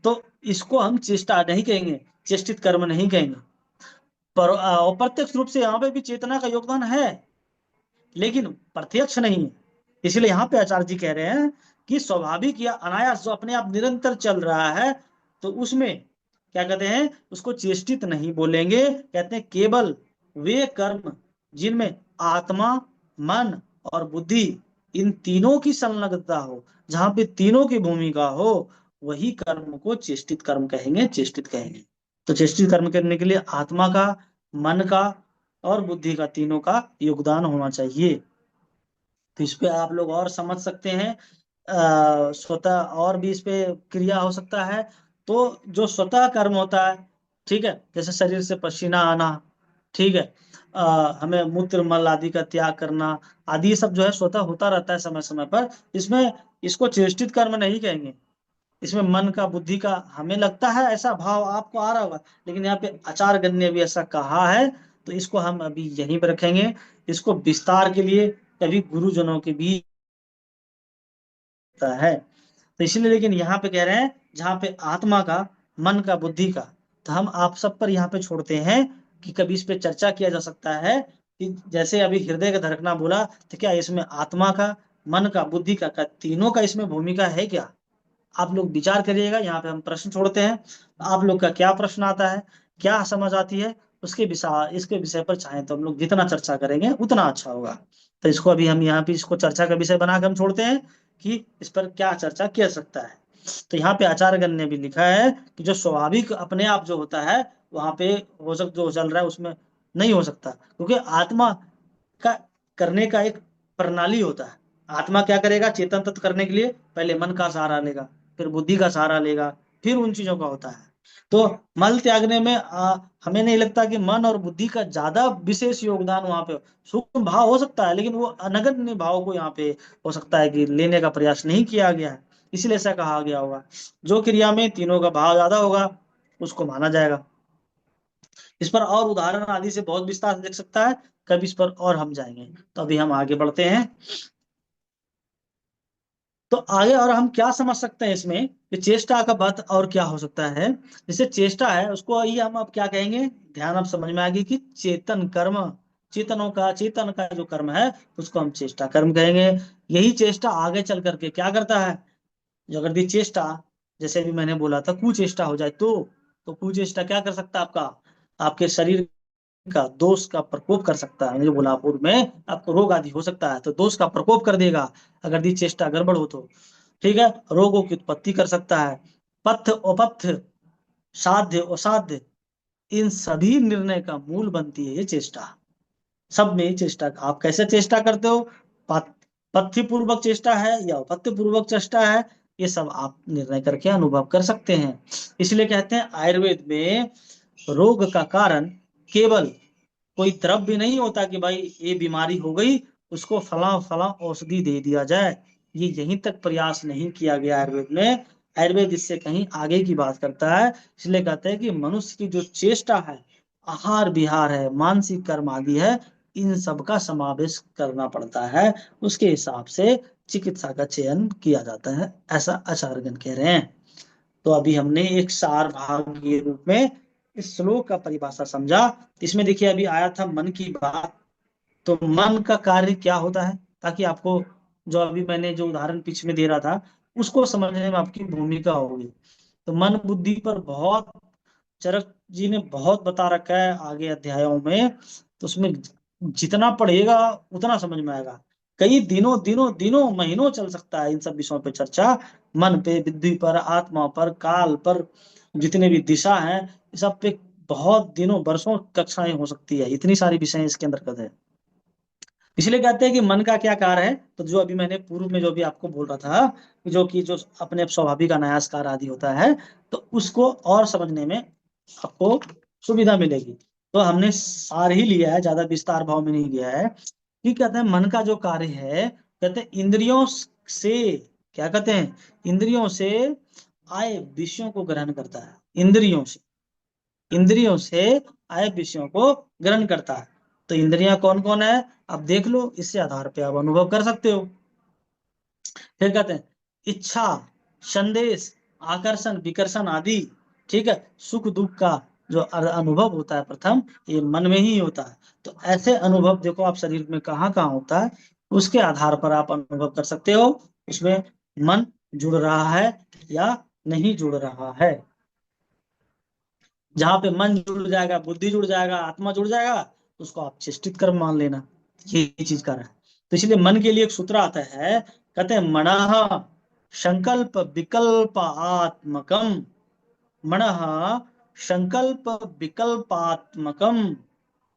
तो इसको हम चेष्टा नहीं कहेंगे, चेष्टित कर्म नहीं कहेंगे। पर अप्रत्यक्ष रूप से यहाँ पे भी चेतना का योगदान है, लेकिन प्रत्यक्ष नहीं है। इसलिए यहाँ पे आचार्य जी कह रहे हैं कि स्वाभाविक या अनायास जो अपने आप निरंतर चल रहा है, तो उसमें क्या कहते हैं? उसको चेष्टित नहीं बोलेंगे। कहते हैं केवल वे कर्म जिनमें आत्मा, मन और बुद्धि इन तीनों की संलग्नता हो, जहां पे तीनों की भूमिका हो, वही कर्म को चेष्टित कर्म कहेंगे, चेष्टित कहेंगे। तो चेष्टित कर्म करने के लिए आत्मा का, मन का और बुद्धि का, तीनों का योगदान होना चाहिए। तो इस पे आप लोग और समझ सकते हैं, स्वतः और भी इस पे क्रिया हो सकता है। तो जो स्वतः कर्म होता है, ठीक है, जैसे शरीर से पसीना आना, ठीक है, हमें मूत्र मल आदि का त्याग करना आदि, सब जो है स्वतः होता रहता है समय समय पर। इसमें इसको चेष्टित कर्म नहीं कहेंगे। इसमें मन का, बुद्धि का, हमें लगता है ऐसा भाव आपको आ रहा होगा, लेकिन यहाँ पे आचार्यगण ने भी ऐसा कहा है, तो इसको हम अभी यहीं पर रखेंगे। इसको विस्तार के लिए कभी गुरुजनों के बीच है, तो इसलिए, लेकिन यहाँ पे कह रहे हैं जहाँ पे आत्मा का, मन का, बुद्धि का, तो हम आप सब पर यहाँ पे छोड़ते हैं कि कभी इस पे चर्चा किया जा सकता है कि जैसे अभी हृदय का धड़कना बोला, तो क्या इसमें आत्मा का, मन का, बुद्धि का तीनों का इसमें भूमिका है क्या? आप लोग विचार करिएगा। यहाँ पे हम प्रश्न छोड़ते हैं, आप लोग का क्या प्रश्न आता है? क्या समझ आती है इसके विषय पर चाहे तो हम लोग जितना चर्चा करेंगे उतना अच्छा होगा। तो इसको अभी हम यहाँ पे इसको चर्चा का विषय बनाकर हम छोड़ते हैं कि इस पर क्या चर्चा किया सकता है। तो यहाँ पे आचार्यगण ने भी लिखा है कि जो स्वाभाविक अपने आप जो होता है वहां पे हो सकता जो चल रहा है उसमें नहीं हो सकता, क्योंकि आत्मा का करने का एक प्रणाली होता है। आत्मा क्या करेगा? चेतन तत्व करने के लिए पहले मन का सहारा लेगा, फिर बुद्धि का सहारा लेगा, फिर उन चीजों का होता है। तो मल त्यागने में हमें नहीं लगता कि मन और बुद्धि का ज्यादा विशेष योगदान वहां पे। सूक्ष्म भाव हो सकता है, लेकिन वो अनगण्य भाव को यहाँ पे हो सकता है कि लेने का प्रयास नहीं किया गया है, इसलिए ऐसा कहा गया होगा। जो क्रिया में तीनों का भाव ज्यादा होगा उसको माना जाएगा। इस पर और उदाहरण आदि से बहुत विस्तार से देख सकता है, कभी इस पर और हम जाएंगे। तो अभी हम आगे बढ़ते हैं। तो आगे और हम क्या समझ सकते हैं इसमें कि चेष्टा का पथ और क्या हो सकता है। जैसे चेष्टा है उसको ही हम अब क्या कहेंगे, ध्यान अब समझ में आ गई कि चेतन कर्म, चेतन का जो कर्म है उसको हम चेष्टा कर्म कहेंगे। यही चेष्टा आगे चल करके क्या करता है, जो अगर दी चेष्टा जैसे भी मैंने बोला था कुचेष्टा हो जाए तो कुचेष्टा क्या कर सकता है, आपके शरीर का दोष का प्रकोप कर सकता है। जो बोला पूर्व में आपको रोग आदि हो सकता है तो दोष का प्रकोप कर देगा अगर दी चेष्टा गड़बड़ हो तो, ठीक है। रोगों की उत्पत्ति कर सकता है। पथ्य अपथ्य, साध्य असाध्य, इन सभी निर्णय का मूल बनती है ये चेष्टा। सब में चेष्टा, आप कैसे चेष्टा करते हो, पथ्य पूर्वक चेष्टा है या अपथ्य पूर्वक चेष्टा है, ये सब आप निर्णय करके अनुभव कर सकते हैं। इसलिए कहते हैं आयुर्वेद में रोग का कारण केवल कोई द्रव्य नहीं होता कि भाई ये बीमारी हो गई उसको फला फला औषधि दे दिया जाए, ये यहीं तक प्रयास नहीं किया गया आयुर्वेद में। आयुर्वेद इससे कहीं आगे की बात करता है। इसलिए कहते हैं कि मनुष्य की जो चेष्टा है, आहार विहार है, मानसिक कर्म आदि है, इन सब का समावेश करना पड़ता है। उसके हिसाब से चिकित्सा का चयन किया जाता है, ऐसा आचार्यगण कह रहे हैं। तो अभी हमने एक सार भाग के रूप में इस श्लोक का परिभाषा समझा। इसमें देखिए अभी आया था मन की बात, तो मन का कार्य क्या होता है, ताकि आपको जो अभी मैंने जो उदाहरण बीच में दे रहा था उसको समझने में आपकी भूमिका होगी। तो मन बुद्धि पर बहुत चरक जी ने बहुत बता रखा है आगे अध्यायों में, तो उसमें जितना पढ़ेगा उतना समझ में आएगा। कई दिनों दिनों दिनों महीनों चल सकता है इन सब विषयों पे चर्चा, मन पे, बुद्धि पर, आत्मा पर, काल पर, जितने भी दिशा है इस सब पे बहुत दिनों वर्षों कक्षाएं हो सकती है, इतनी सारी विषय इसके अंतर्गत है। इसलिए कहते हैं कि मन का क्या कार्य है, तो जो अभी मैंने पूर्व में जो भी आपको बोल रहा था जो अपने स्वाभाविक अनायास कार्य आदि होता है, तो उसको और समझने में आपको सुविधा मिलेगी। तो हमने सार ही लिया है, ज्यादा विस्तार भाव में नहीं गया है। कि कहते हैं मन का जो कार्य है, कहते हैं इंद्रियों से, क्या कहते हैं, इंद्रियों से आए विषयों को ग्रहण करता है। इंद्रियों से आए विषयों को ग्रहण करता है। तो इंद्रियां कौन कौन है आप देख लो, इससे आधार पे आप अनुभव कर सकते हो। फिर कहते हैं इच्छा, संदेश, आकर्षण, विकर्षण आदि, ठीक है। सुख दुख का जो अनुभव होता है प्रथम ये मन में ही होता है। तो ऐसे अनुभव देखो आप शरीर में कहाँ कहाँ होता है, उसके आधार पर आप अनुभव कर सकते हो उसमें मन जुड़ रहा है या नहीं जुड़ रहा है। जहां पे मन जुड़ जाएगा, बुद्धि जुड़ जाएगा, आत्मा जुड़ जाएगा, तो उसको आप चेष्टित कर्म मान लेना, ये चीज का है। तो इसलिए मन के लिए एक सूत्र आता है, कहते हैं मनः संकल्प विकल्प आत्मकम, मनः संकल्प विकल्पात्मकम,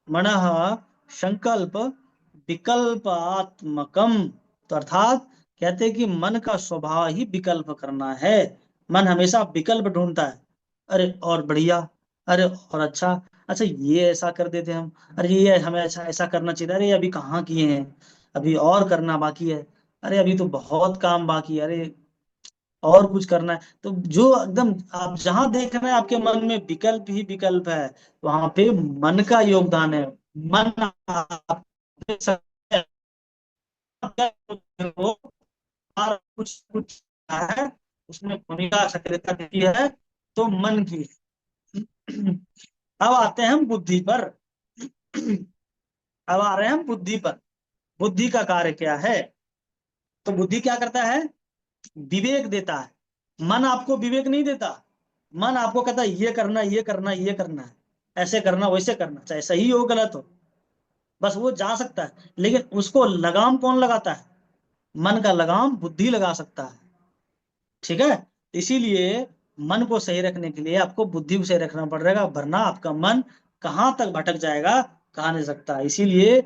मनः संकल्प विकल्पात्मकम। तो अर्थात कहते हैं कि मन का स्वभाव ही विकल्प करना है। मन हमेशा विकल्प ढूंढता है, अरे और बढ़िया, अरे और अच्छा, अच्छा ये ऐसा कर देते हम, अरे ये हमें ऐसा ऐसा करना चाहिए, अरे अभी कहाँ किए हैं, अभी और करना बाकी है, अरे अभी तो बहुत काम बाकी है, अरे और कुछ करना है। तो जो एकदम आप जहां देख रहे हैं आपके मन में विकल्प ही विकल्प है, वहां पे मन का योगदान है। मन आप देख सकते हैं, वो और कुछ है उसमें भूमिका सक्रियता देती है, तो मन की। अब आते हैं हम बुद्धि पर। अब आ रहे हैं हम बुद्धि पर। बुद्धि का कार्य क्या है, तो बुद्धि क्या करता है, विवेक देता है। मन आपको विवेक नहीं देता, मन आपको कहता है ये करना, ये करना, ये करना है, ऐसे करना वैसे करना, चाहे सही हो गलत हो, बस वो जा सकता है, लेकिन उसको लगाम कौन लगाता है? मन का लगाम बुद्धि लगा सकता है। ठीक है, इसीलिए मन को सही रखने के लिए आपको बुद्धि को सही रखना पड़ेगा, वरना आपका मन कहाँ तक भटक जाएगा, कहा नहीं सकता। इसीलिए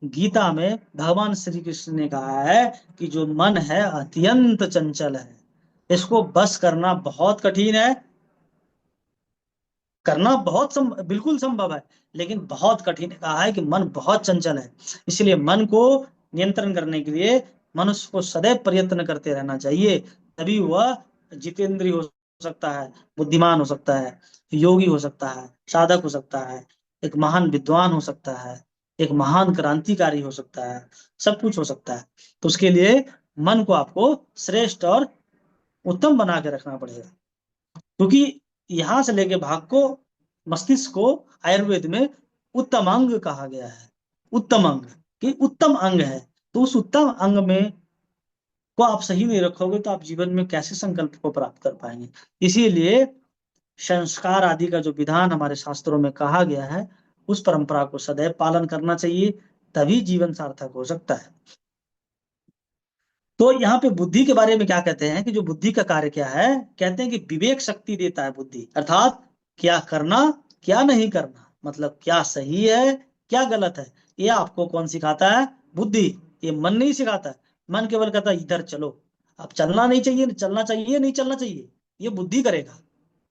गीता में भगवान श्री कृष्ण ने कहा है कि जो मन है अत्यंत चंचल है, इसको बस करना बहुत कठिन है, करना बिल्कुल संभव है, लेकिन बहुत कठिन है। कहा है कि मन बहुत चंचल है, इसलिए मन को नियंत्रण करने के लिए मनुष्य को सदैव प्रयत्न करते रहना चाहिए, तभी वह जितेंद्रिय हो सकता है, बुद्धिमान हो सकता है, योगी हो सकता है, साधक हो सकता है, एक महान विद्वान हो सकता है, एक महान क्रांतिकारी हो सकता है, सब कुछ हो सकता है। तो उसके लिए मन को आपको श्रेष्ठ और उत्तम बना के रखना पड़ेगा, क्योंकि यहां से लेके भाग को, मस्तिष्क को आयुर्वेद में उत्तम अंग कहा गया है। उत्तम अंग कि उत्तम अंग है, तो उस उत्तम अंग में को आप सही नहीं रखोगे तो आप जीवन में कैसे संकल्प को प्राप्त कर पाएंगे। इसीलिए संस्कार आदि का जो विधान हमारे शास्त्रों में कहा गया है, उस परंपरा को सदैव पालन करना चाहिए, तभी जीवन सार्थक हो सकता है। तो यहाँ पे बुद्धि के बारे में क्या कहते हैं कि जो बुद्धि का कार्य क्या है, कहते हैं कि विवेक शक्ति देता है बुद्धि, अर्थात क्या करना क्या नहीं करना, मतलब क्या सही है क्या गलत है, ये आपको कौन सिखाता है? बुद्धि। ये मन नहीं सिखाता है। मन केवल कहता है इधर चलो, अब चलना नहीं चाहिए, चलना चाहिए नहीं चलना चाहिए, ये बुद्धि करेगा।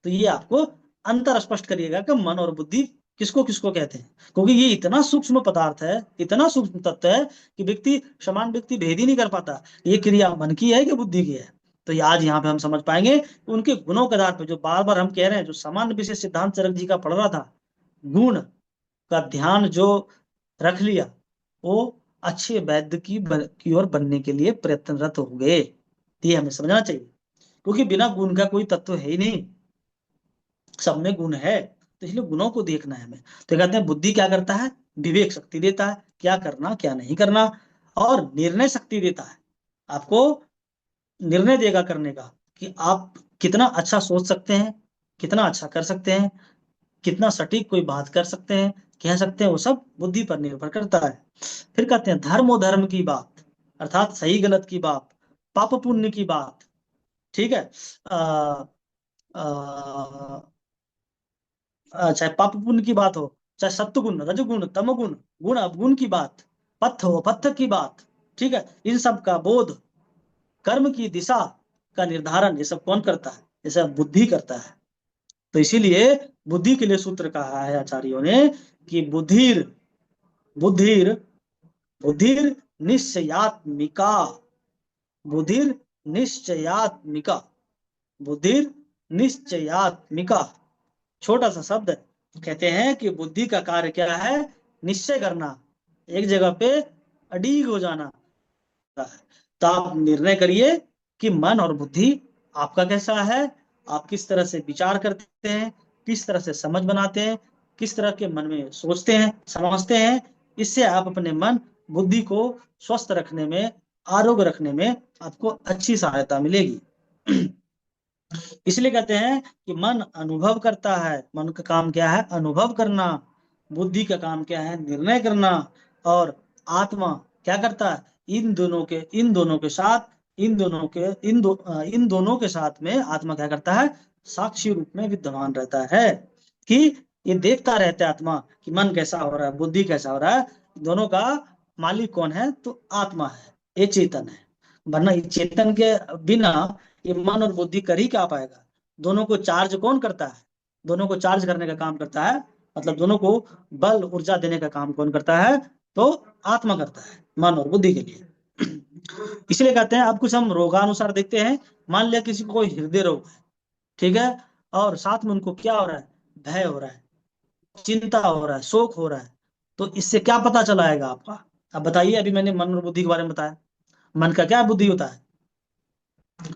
तो ये आपको अंतर स्पष्ट करिएगा कि मन और बुद्धि किसको किसको कहते हैं, क्योंकि ये इतना सूक्ष्म पदार्थ है, इतना सूक्ष्म तत्व है कि समान व्यक्ति भेद ही नहीं कर पाता ये क्रिया मन की है कि बुद्धि की है। तो ये आज यहाँ पे हम समझ पाएंगे कि उनके गुणों के आधार पर, जो बार बार हम कह रहे हैं, जो सामान्य विशेष सिद्धांत चरक जी का पढ़ रहा था, गुण का ध्यान जो रख लिया, वो अच्छे वैद्य की ओर बनने के लिए प्रयत्नरत हो गए। ये हमें समझना चाहिए, क्योंकि बिना गुण का कोई तत्व है ही नहीं, सब में गुण है, तो इसलिए गुणों को देखना है हमें। तो कहते हैं बुद्धि क्या करता है? विवेक शक्ति देता है, क्या करना क्या नहीं करना, और निर्णय शक्ति देता है, आपको निर्णय देगा करने का कि आप कितना अच्छा सोच सकते हैं, कितना अच्छा कर सकते हैं, कितना सटीक कोई बात कर सकते हैं, कह सकते हैं, वो सब बुद्धि पर निर्भर करता है। फिर कहते हैं धर्म और धर्म की बात, अर्थात सही गलत की बात, पाप पुण्य की बात, ठीक है, चाहे पाप पुण्य की बात हो, चाहे सत्वगुण रजगुण तमगुण गुण अवगुण की बात, पथ हो पथ की बात, ठीक है, इन सब का बोध, कर्म की दिशा का निर्धारण, ये सब कौन करता है? ये सब बुद्धि करता है। तो इसीलिए बुद्धि के लिए सूत्र कहा है आचार्यों ने कि बुद्धिर बुद्धिर बुद्धिर निश्चयात्मिका, बुद्धिर निश्चयात्मिका, बुद्धिर निश्चयात्मिका, छोटा सा शब्द है। कहते हैं कि बुद्धि का कार्य क्या है? निश्चय करना, एक जगह पे अड़ीग हो जाना। तो आप निर्णय करिए कि मन और बुद्धि आपका कैसा है, आप किस तरह से विचार करते हैं, किस तरह से समझ बनाते हैं, किस तरह के मन में सोचते हैं समझते हैं। इससे आप अपने मन बुद्धि को स्वस्थ रखने में, आरोग्य रखने में आपको अच्छी सहायता मिलेगी। इसलिए कहते हैं कि मन अनुभव करता है, मन का काम क्या है? अनुभव करना। बुद्धि का काम क्या है? निर्णय करना। और आत्मा क्या करता है? इन दोनों के साथ इन दोनों के साथ में आत्मा क्या करता है? साक्षी रूप में विद्यमान रहता है, कि ये देखता रहता है आत्मा कि मन कैसा हो रहा है, बुद्धि कैसा हो रहा है। दोनों का मालिक कौन है? तो आत्मा है, ये चेतन है। वरना चेतन के बिना ये मन और बुद्धि कर ही क्या पाएगा? दोनों को चार्ज कौन करता है? दोनों को चार्ज करने का काम करता है, मतलब दोनों को बल ऊर्जा देने का काम कौन करता है? तो आत्मा करता है, मन और बुद्धि के लिए। इसलिए कहते हैं, अब कुछ हम रोगानुसार देखते हैं। मान लिया किसी को कोई हृदय रोग है, ठीक है, और साथ में उनको क्या हो रहा है? भय हो रहा है, चिंता हो रहा है, शोक हो रहा है। तो इससे क्या पता चलाएगा आपका? अब बताइए, अभी मैंने मन और बुद्धि के बारे में बताया, मन का क्या बुद्धि होता है?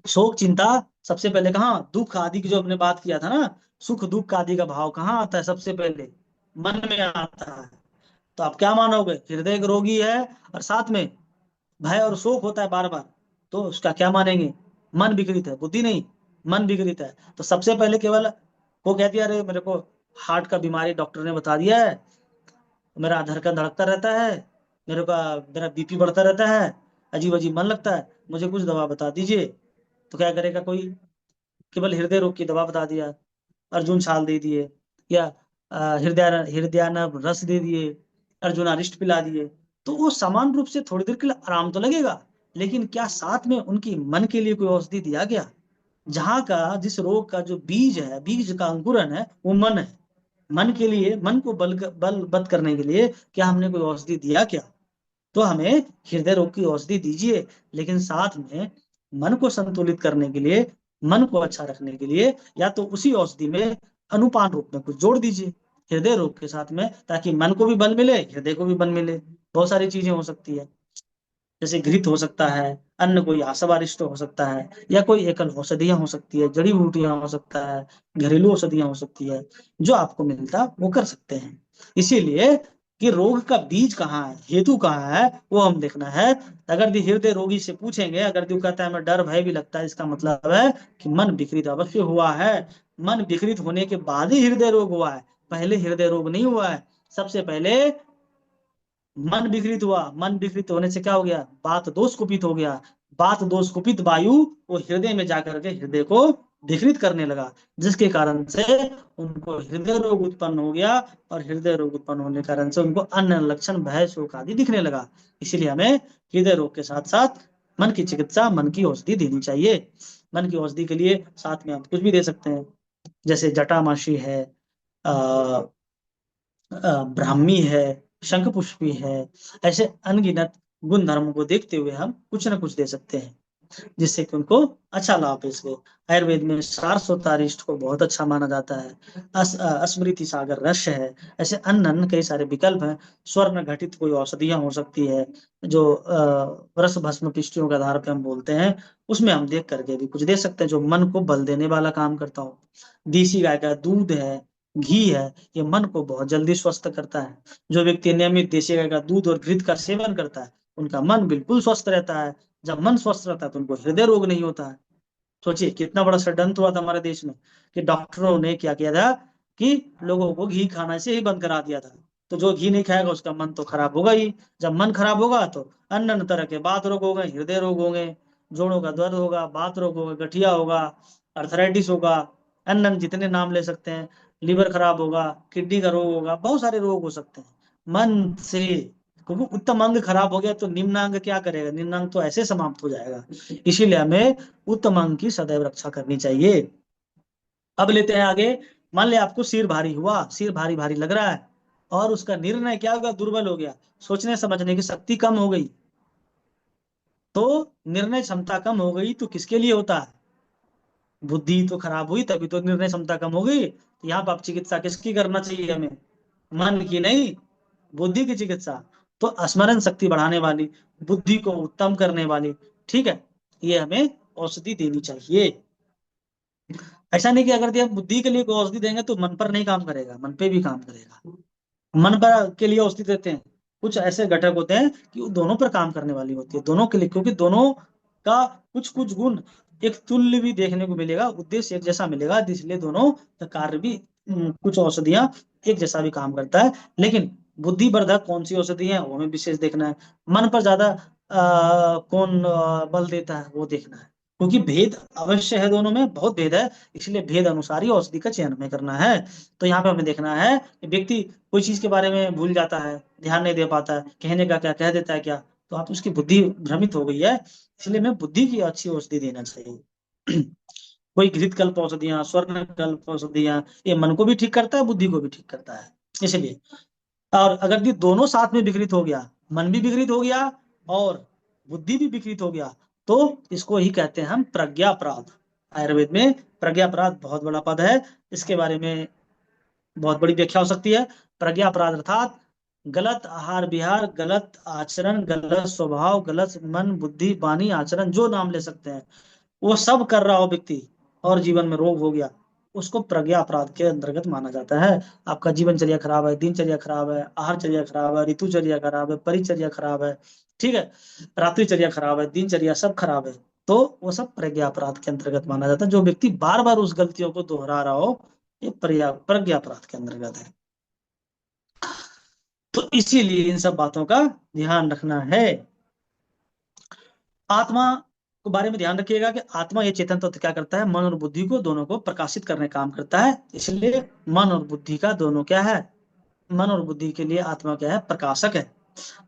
शोक चिंता सबसे पहले कहाँ? दुख आदि की जो हमने बात किया था ना, सुख दुख आदि का भाव कहाँ आता है? सबसे पहले मन में आता है। तो आप क्या मानोगे? हृदय रोगी है और साथ में भय और शोक होता है बार बार, तो उसका क्या मानेंगे? मन विकृत है, बुद्धि नहीं, मन विकृत है। तो सबसे पहले केवल वो कहती है अरे मेरे को हार्ट का बीमारी डॉक्टर ने बता दिया है, मेरा धड़कन धड़कता रहता है, मेरा बीपी बढ़ता रहता है, अजीब अजीब मन लगता है, मुझे कुछ दवा बता दीजिए। तो क्या करेगा कोई? केवल हृदय रोग की दवा बता दिया, अर्जुन छाल दे दिए, या हृदयानव रस दे दिए, अर्जुनारिष्ट पिला दिए। तो वो समान रूप से थोड़ी देर के लिए आराम तो लगेगा, लेकिन क्या साथ में उनकी मन के लिए कोई औषधि दिया गया? जहाँ का जिस रोग का जो बीज है, बीज का अंकुरन है, वो मन है। मन के लिए, मन को बलवत्त करने के लिए क्या हमने कोई औषधि दिया क्या? तो हमें हृदय रोग की औषधि दीजिए, लेकिन साथ में मन को संतुलित करने के लिए, मन को अच्छा रखने के लिए, या तो उसी औषधि में अनुपान रूप में कुछ जोड़ दीजिए हृदय रोग के साथ में, ताकि मन को भी बल मिले, हृदय को भी बल मिले। बहुत सारी चीजें हो सकती है, जैसे घृत हो सकता है, अन्य कोई आसवारिष्ट हो सकता है, या कोई एकल औषधियां हो सकती है, जड़ी बूटियां हो सकता है, घरेलू औषधियां हो सकती है, जो आपको मिलता वो कर सकते हैं। इसीलिए कि रोग का बीज कहाँ है, हेतु कहाँ है, वो हम देखना है। अगर हृदय रोगी से पूछेंगे, अगर जो कहता है मैं डर भय भी लगता है, इसका मतलब है कि मन विकृत अवश्य हुआ है। मन विकृत होने के बाद ही हृदय रोग हुआ है, पहले हृदय रोग नहीं हुआ है। सबसे पहले मन विकृत हुआ, मन विकृत होने से क्या हो गया? बात दोष कुपित हो गया, बात दोष कुपित वायु वो हृदय में जाकर के हृदय को विकृत करने लगा, जिसके कारण से उनको हृदय रोग उत्पन्न हो गया, और हृदय रोग उत्पन्न होने के कारण से उनको अन्य लक्षण भय शोक आदि दिखने लगा। इसीलिए हमें हृदय रोग के साथ साथ मन की चिकित्सा, मन की औषधि देनी चाहिए। मन की औषधि के लिए साथ में हम कुछ भी दे सकते हैं, जैसे जटामासी है, ब्राह्मी है, शंखपुष्पी है। ऐसे अनगिनत गुण धर्मों को देखते हुए हम कुछ न कुछ दे सकते हैं, जिससे कि उनको अच्छा लाभ हो सके। आयुर्वेद में सारस्वतारिष्ट को बहुत अच्छा माना जाता है। स्मृति सागर रस है। ऐसे अन्य कई सारे विकल्प हैं। स्वर्ण घटित कोई औषधियां हो सकती है, जो रस भस्म पिष्टियों के आधार पर हम बोलते हैं, उसमें हम देख करके भी कुछ दे सकते हैं, जो मन को बल देने वाला काम करता हो। देसी गाय का दूध है, घी है, ये मन को बहुत जल्दी स्वस्थ करता है। जो व्यक्ति नियमित देसी गाय का दूध और घृत का सेवन करता है, उनका मन बिल्कुल स्वस्थ रहता है। जब मन स्वस्थ रहता है तो उनको हृदय रोग नहीं होता है। सोचिए कितना बड़ा षड्यंत्र हुआ था हमारे देश में, कि डॉक्टरों ने क्या किया था कि लोगों को घी खाना से ही बंद करा दिया था। तो जो घी नहीं खाएगा उसका मन तो खराब होगा ही। जब मन खराब होगा तो अन्य अन्य तरह के बात रोग हो गए, हृदय रोग हो गए, जोड़ों का दर्द होगा, बात रोग होगा, गठिया होगा, अर्थराइटिस होगा, अन्य अन्य जितने नाम ले सकते हैं, लीवर खराब होगा, किडनी का रोग होगा, बहुत सारे रोग हो सकते हैं मन से। क्योंकि उत्तम अंग खराब हो गया तो निम्न अंग क्या करेगा? निम्न अंग तो ऐसे समाप्त हो जाएगा। इसीलिए हमें उत्तम अंग की सदैव रक्षा करनी चाहिए। अब लेते हैं आगे। मान लिया आपको सिर भारी हुआ, सिर भारी भारी लग रहा है, और उसका निर्णय क्या होगा? दुर्बल हो गया, सोचने समझने की शक्ति कम हो गई। तो निर्णय क्षमता कम हो गई तो किसके लिए होता है? बुद्धि तो खराब हुई, तभी तो निर्णय क्षमता कम हो गई। तो यहाँ पर चिकित्सा किसकी करना चाहिए हमें? मन की नहीं, बुद्धि की चिकित्सा। तो स्मरण शक्ति बढ़ाने वाली, बुद्धि को उत्तम करने वाली, ठीक है, ये हमें औषधि देनी चाहिए। ऐसा नहीं कि अगर हम बुद्धि के लिए कोई औषधि देंगे तो मन पर नहीं काम करेगा, मन पे भी काम करेगा। मन पर के लिए औषधि देते हैं, कुछ ऐसे घटक होते हैं कि वो दोनों पर काम करने वाली होती है, दोनों के लिए, क्योंकि दोनों का कुछ कुछ गुण एक तुल्य भी देखने को मिलेगा, उद्देश्य एक जैसा मिलेगा, इसलिए दोनों का कार्य भी कुछ औषधियां एक जैसा भी काम करता है। लेकिन बुद्धिवर्धक कौन सी औषधि है वो हमें विशेष देखना है। मन पर ज्यादा कौन बल देता है वो देखना है, क्योंकि भेद अवश्य है, दोनों में बहुत भेद है, इसलिए भेद अनुसार ही औषधि का चयन हमें करना है। तो यहाँ पे हमें देखना है कि व्यक्ति कोई चीज के बारे में भूल जाता है, ध्यान नहीं दे पाता है, कहने का क्या कह देता है क्या, तो आप उसकी बुद्धि भ्रमित हो गई है, इसलिए हमें बुद्धि की अच्छी औषधि देना चाहिए। कोई घृत कल्प औषधियां, स्वर्ण कल्प औषधियां, ये मन को भी ठीक करता है, बुद्धि को भी ठीक करता है। इसलिए, और अगर ये दोनों साथ में विकृत हो गया, मन भी विकृत हो गया और बुद्धि भी विकृत हो गया, तो इसको ही कहते हैं हम प्रज्ञापराध। आयुर्वेद में प्रज्ञापराध बहुत बड़ा पद है, इसके बारे में बहुत बड़ी व्याख्या हो सकती है। प्रज्ञापराध अर्थात गलत आहार विहार, गलत आचरण, गलत स्वभाव, गलत मन बुद्धि वाणी आचरण, जो नाम ले सकते हैं, वो सब कर रहा हो व्यक्ति और जीवन में रोग हो गया, उसको प्रज्ञा अपराध के अंतर्गत माना जाता है। आपका जीवनचर्या खराब है, दिनचर्या खराब है, आहारचर्या खराब है, ऋतुचर्या खराब है, परिचर्या खराब है, ठीक है, रात्रिचर्या खराब है, दिनचर्या सब खराब है, तो वो सब प्रज्ञा अपराध के अंतर्गत माना जाता है। जो व्यक्ति बार बार उस गलतियों को दोहरा रहा हो, ये प्रज्ञापराध के अंतर्गत है। तो इसीलिए इन सब बातों का ध्यान रखना है। आत्मा को बारे में ध्यान रखिएगा कि आत्मा ये चेतन तत्व क्या करता है, मन और बुद्धि को दोनों को प्रकाशित करने का काम करता है। इसलिए मन और बुद्धि का दोनों क्या है, मन और बुद्धि के लिए आत्मा क्या है, प्रकाशक है।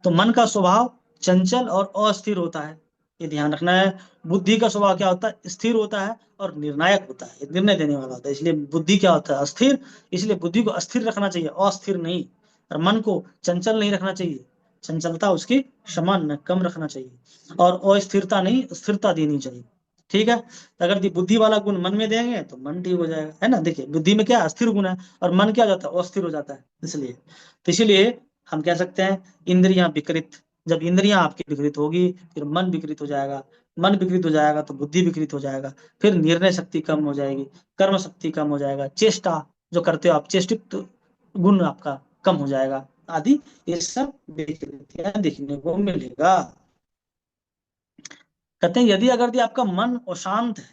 तो मन का स्वभाव चंचल और अस्थिर होता है, ये ध्यान रखना है। बुद्धि का स्वभाव क्या होता है, स्थिर होता है और निर्णायक होता है, निर्णय देने वाला होता है। इसलिए बुद्धि क्या होता है, अस्थिर। इसलिए बुद्धि को अस्थिर रखना चाहिए, अस्थिर नहीं। और मन को चंचल नहीं रखना चाहिए, चंचलता उसकी सामान्य कम रखना चाहिए। और अस्थिरता नहीं, स्थिरता देनी चाहिए। ठीक है। तो अगर बुद्धि वाला गुण मन में देंगे तो मन ठीक हो जाएगा, है ना। देखिए बुद्धि में क्या अस्थिर गुण है और मन क्या हो जाता है, अस्थिर हो जाता है। इसलिए हम कह सकते हैं इंद्रियां विकृत। जब इंद्रियां आपकी विकृत होगी फिर मन विकृत हो जाएगा, मन विकृत हो जाएगा तो बुद्धि विकृत हो जाएगा, फिर निर्णय शक्ति कम हो जाएगी, कर्म शक्ति कम हो जाएगा, चेष्टा जो करते हो आप, चेष्टित गुण आपका कम हो जाएगा आदि, ये सब विकृतियां देखने को मिलेगा। कहते हैं यदि अगर आपका मन अशांत है,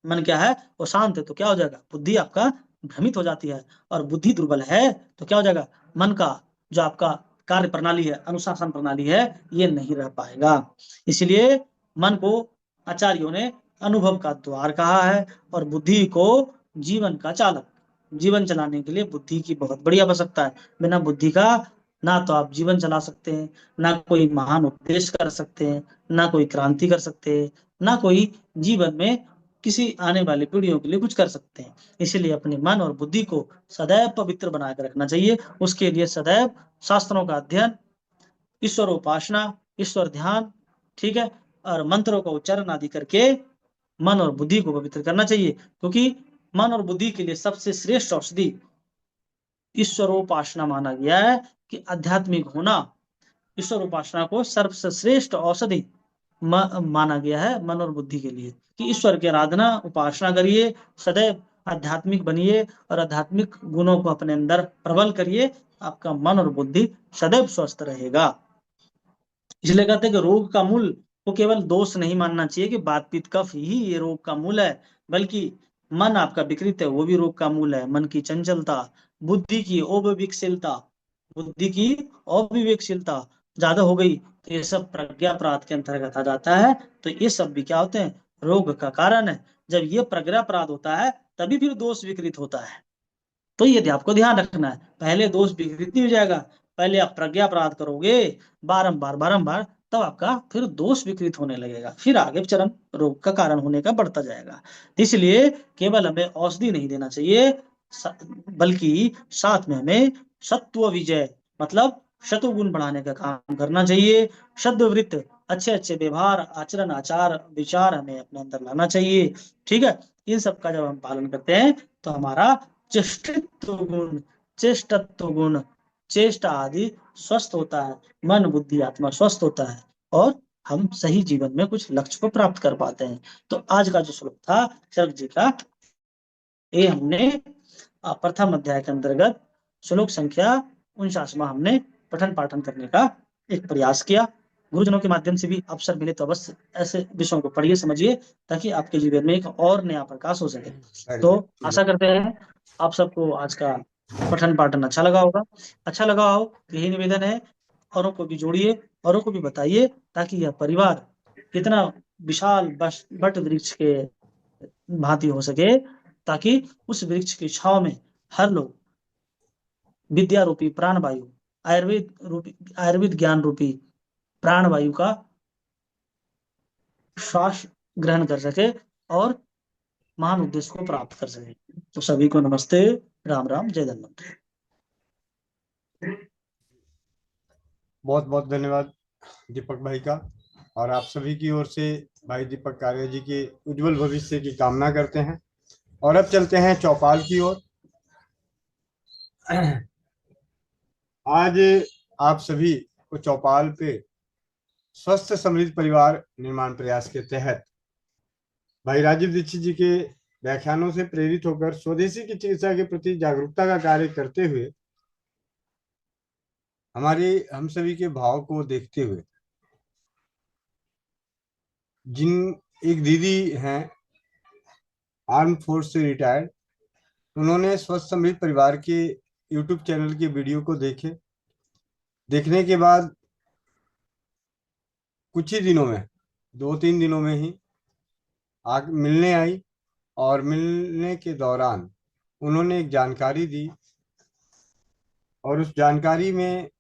मन क्या है, अशांत है, तो क्या हो जाएगा, बुद्धि आपका भ्रमित हो जाती है। और बुद्धि दुर्बल है तो क्या हो जाएगा, मन का जो आपका कार्य प्रणाली है, अनुशासन प्रणाली है, ये नहीं रह पाएगा। इसलिए मन को आचार्यों ने अनुभव का द्वार कहा है और बुद्धि को जीवन का चालक। जीवन चलाने के लिए बुद्धि की बहुत बड़ी आवश्यकता है। बिना बुद्धि का ना तो आप जीवन चला सकते हैं, ना कोई महान उपदेश कर सकते हैं, ना कोई क्रांति कर सकते हैं, ना कोई जीवन में किसी आने वाली पीढ़ियों के लिए कुछ कर सकते हैं। इसलिए अपने मन और बुद्धि को सदैव पवित्र बनाकर रखना चाहिए। उसके लिए सदैव शास्त्रों का अध्ययन, ईश्वर उपासना, ईश्वर ध्यान, ठीक है, और मंत्रों का उच्चारण आदि करके मन और बुद्धि को पवित्र करना चाहिए। क्योंकि मन और बुद्धि के लिए सबसे श्रेष्ठ औषधि ईश्वरोपासना माना गया है। कि आध्यात्मिक होना, ईश्वर उपासना को सर्वश्रेष्ठ औषधि माना गया है मन और बुद्धि के लिए। कि ईश्वर की आराधना उपासना करिए, सदैव आध्यात्मिक बनिए और आध्यात्मिक गुणों को अपने अंदर प्रबल करिए, आपका मन और बुद्धि सदैव स्वस्थ रहेगा। इसलिए कहते हैं कि रोग का मूल को केवल दोष नहीं मानना चाहिए कि बात पीत कफ ही ये रोग का मूल है, बल्कि मन आपका विकृत है वो भी रोग का मूल है। मन की चंचलता, बुद्धि की अविवेकशीलता, बुद्धि की अविवेकशीलता ज्यादा हो गई तो ये सब प्रज्ञापराध के अंतर्गत आ जाता है। तो ये सब भी क्या होते हैं, रोग का कारण है। जब ये प्रज्ञापराध होता है तभी फिर दोष विकृत होता है। तो ये आपको ध्यान रखना है, पहले दोष विकृत नहीं हो जाएगा, पहले आप प्रज्ञापराध करोगे बारंबार बारंबार, तब आपका फिर दोष विकृत होने लगेगा, फिर आगे चरम रोग का कारण होने का बढ़ता जाएगा। इसलिए केवल हमें औषधि नहीं देना चाहिए, बल्कि साथ में हमें सत्व विजय मतलब शतुगुण बढ़ाने का काम करना चाहिए। शब्दवृत्त, अच्छे अच्छे व्यवहार, आचरण, आचार, विचार हमें अपने अंदर लाना चाहिए। ठीक है, इन सब का जब हम पालन करते हैं तो हमारा चेष्टित्व गुण, चेष्टत्व गुण, चेष्टा आदि स्वस्थ होता है, मन बुद्धि आत्मा स्वस्थ होता है और हम सही जीवन में कुछ लक्ष्य को प्राप्त कर पाते हैं। तो आज का जो श्लोक था शरद जी का, ये हमने प्रथम अध्याय के अंतर्गत श्लोक संख्या 49वां हमने पठन पाठन करने का एक प्रयास किया। गुरुजनों के माध्यम से भी अवसर मिले तो अवश्य ऐसे विषयों को पढ़िए, समझिए, ताकि आपके जीवन में एक और नया प्रकाश हो सके। तो आशा करते हैं आप सबको आज का पठन पाठन अच्छा लगा होगा। अच्छा लगा हो तो यही निवेदन है, औरों को भी जोड़िए, औरों को भी बताइए, ताकि यह परिवार कितना विशाल बट वृक्ष के भांति हो सके, ताकि उस वृक्ष की छाव में हर लोग विद्या रूपी प्राण वायु, आयुर्वेद ज्ञान रूपी प्राण वायु का श्वास ग्रहण कर सके और महान उद्देश्य को प्राप्त कर सके। तो सभी को नमस्ते, राम राम, जय धन्वंतरि। बहुत बहुत धन्यवाद दीपक भाई का, और आप सभी की ओर से भाई दीपक कार्य जी के उज्जवल भविष्य की कामना करते हैं। और अब चलते हैं चौपाल की ओर। आज आप सभी को चौपाल पे स्वस्थ समृद्ध परिवार निर्माण प्रयास के तहत भाई राजीव दीक्षित जी के व्याख्यानों से प्रेरित होकर स्वदेशी की चिकित्सा के प्रति जागरूकता का कार्य करते हुए, हम सभी के भाव को देखते हुए, जिन एक दीदी हैं आर्म फोर्स से रिटायर्ड, उन्होंने स्वस्थ समृद्ध परिवार के यूट्यूब चैनल की वीडियो को देखने के बाद कुछ ही दिनों में, 2-3 दिनों में ही मिलने आई, और मिलने के दौरान उन्होंने एक जानकारी दी, और उस जानकारी में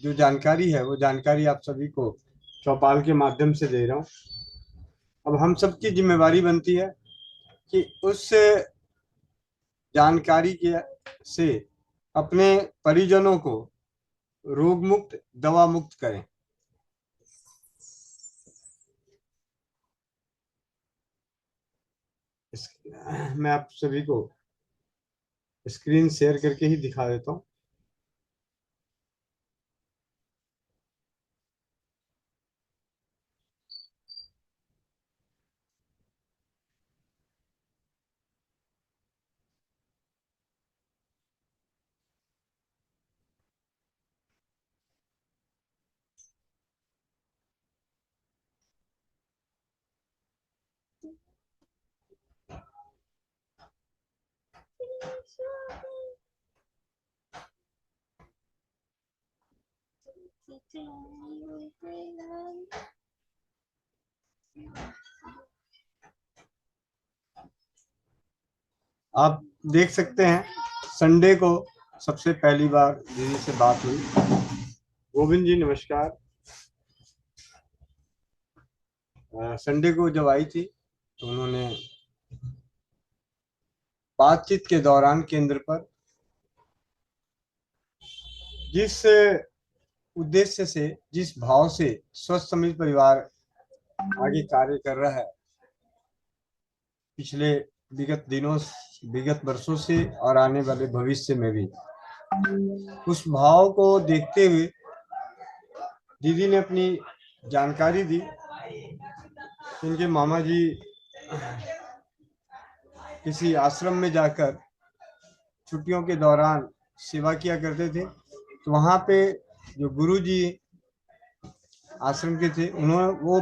जो जानकारी है वो जानकारी आप सभी को चौपाल के माध्यम से दे रहा हूँ। अब हम सबकी जिम्मेवारी बनती है कि उस जानकारी के से अपने परिजनों को रोग मुक्त, दवा मुक्त करें। मैं आप सभी को स्क्रीन शेयर करके ही दिखा देता हूँ। आप देख सकते हैं, संडे को सबसे पहली बार दीदी से बात हुई। गोविंद जी नमस्कार। संडे को जब आई थी तो उन्होंने बातचीत के दौरान केंद्र पर जिस उद्देश्य से, जिस भाव से स्वस्थ समृद्ध परिवार आगे कार्य कर रहा है पिछले विगत वर्षों से और आने वाले भविष्य में भी, उस भाव को देखते हुए दीदी ने अपनी जानकारी दी। उनके मामा जी किसी आश्रम में जाकर छुट्टियों के दौरान सेवा किया करते थे, तो वहां पे जो गुरु जी आश्रम के थे, उन्होंने वो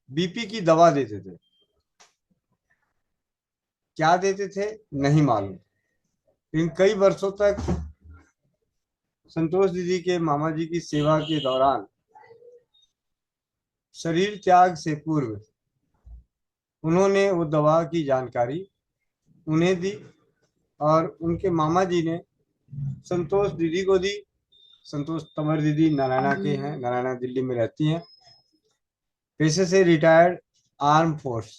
बीपी की दवा देते थे। क्या देते थे नहीं मालूम, लेकिन कई वर्षों तक संतोष दीदी के मामा जी की सेवा के दौरान शरीर त्याग से पूर्व उन्होंने वो दवा की जानकारी उन्हें दी, और उनके मामा जी ने संतोष दीदी को दी। संतोष तंवर दीदी नारायणा के हैं, नारायणा दिल्ली में रहती हैं, पेशे से retired arm force,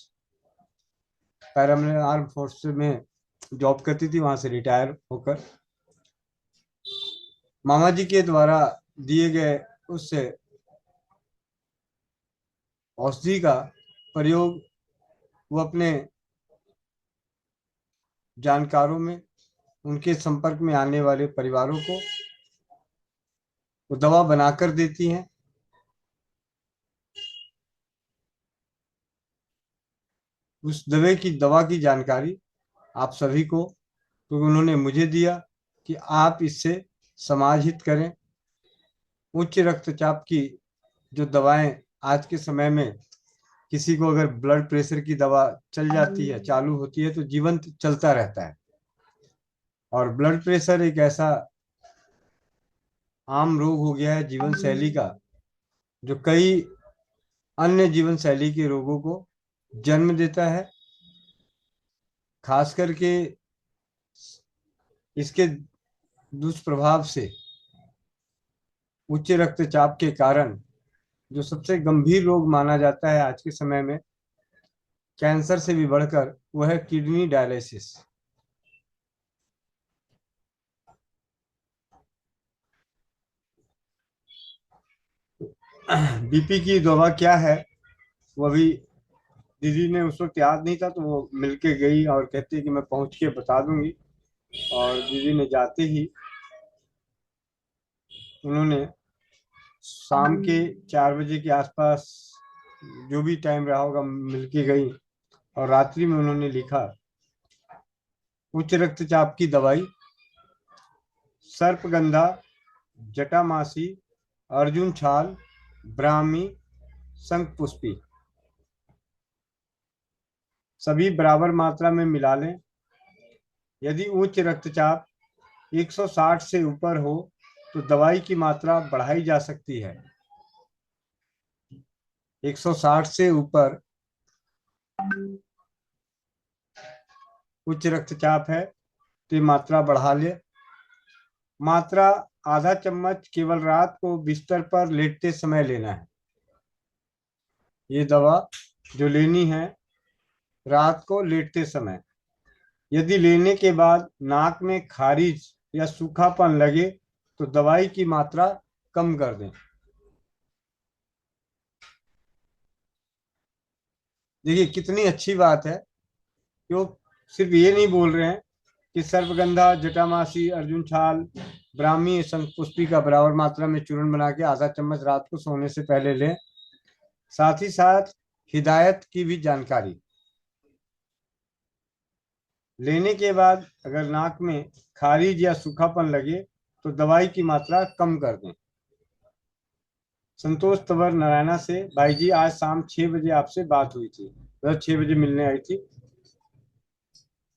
paramilitary arm force में जॉब करती थी, वहां से रिटायर होकर मामा जी के द्वारा दिए गए उस औषधि का प्रयोग वो अपने जानकारों में, उनके संपर्क में आने वाले परिवारों को वो दवा बनाकर देती हैं। उस दवा की जानकारी आप सभी को, क्योंकि उन्होंने मुझे दिया कि आप इससे समाज हित करें। उच्च रक्तचाप की जो दवाएं आज के समय में, किसी को अगर ब्लड प्रेशर की दवा चल जाती है, चालू होती है, तो जीवन चलता रहता है। और ब्लड प्रेशर एक ऐसा आम रोग हो गया है जीवन शैली का, जो कई अन्य जीवन शैली के रोगों को जन्म देता है। खास करके इसके दुष्प्रभाव से उच्च रक्तचाप के कारण जो सबसे गंभीर रोग माना जाता है आज के समय में, कैंसर से भी बढ़कर, वह है किडनी डायलिसिस। बीपी की दवा क्या है वो अभी दीदी ने उस वक्त याद नहीं था, तो वो मिलके गई और कहती है कि मैं पहुंच के बता दूंगी। और दीदी ने जाते ही उन्होंने शाम के 4 बजे के आसपास, जो भी टाइम रहा होगा, मिलके गई, और रात्रि में उन्होंने लिखा उच्च रक्तचाप की दवाई सर्पगंधा, जटामासी, अर्जुन छाल, ब्राह्मी, शंखपुष्पी सभी बराबर मात्रा में मिला लें। यदि उच्च रक्तचाप 160 से ऊपर हो तो दवाई की मात्रा बढ़ाई जा सकती है। 160 से ऊपर उच्च रक्तचाप है तो ये मात्रा बढ़ा ले। मात्रा आधा चम्मच केवल रात को बिस्तर पर लेटते समय लेना है। ये दवा जो लेनी है रात को लेटते समय। यदि लेने के बाद नाक में खारिज या सूखापन लगे तो दवाई की मात्रा कम कर दें। देखिए कितनी अच्छी बात है कि वो सिर्फ ये नहीं बोल रहे हैं कि सर्पगंधा, जटामासी, अर्जुन छाल, ब्राह्मी, शंखपुष्पी का बराबर मात्रा में चूर्ण बना के आधा चम्मच रात को सोने से पहले लें। साथ ही साथ हिदायत की भी जानकारी। लेने के बाद अगर नाक में खारिज या सूखापन लगे तो दवाई की मात्रा कम कर दें। संतोष तंवर नारायणा से, भाई जी आज शाम 6 बजे आपसे बात हुई थी, 6 बजे मिलने आई थी।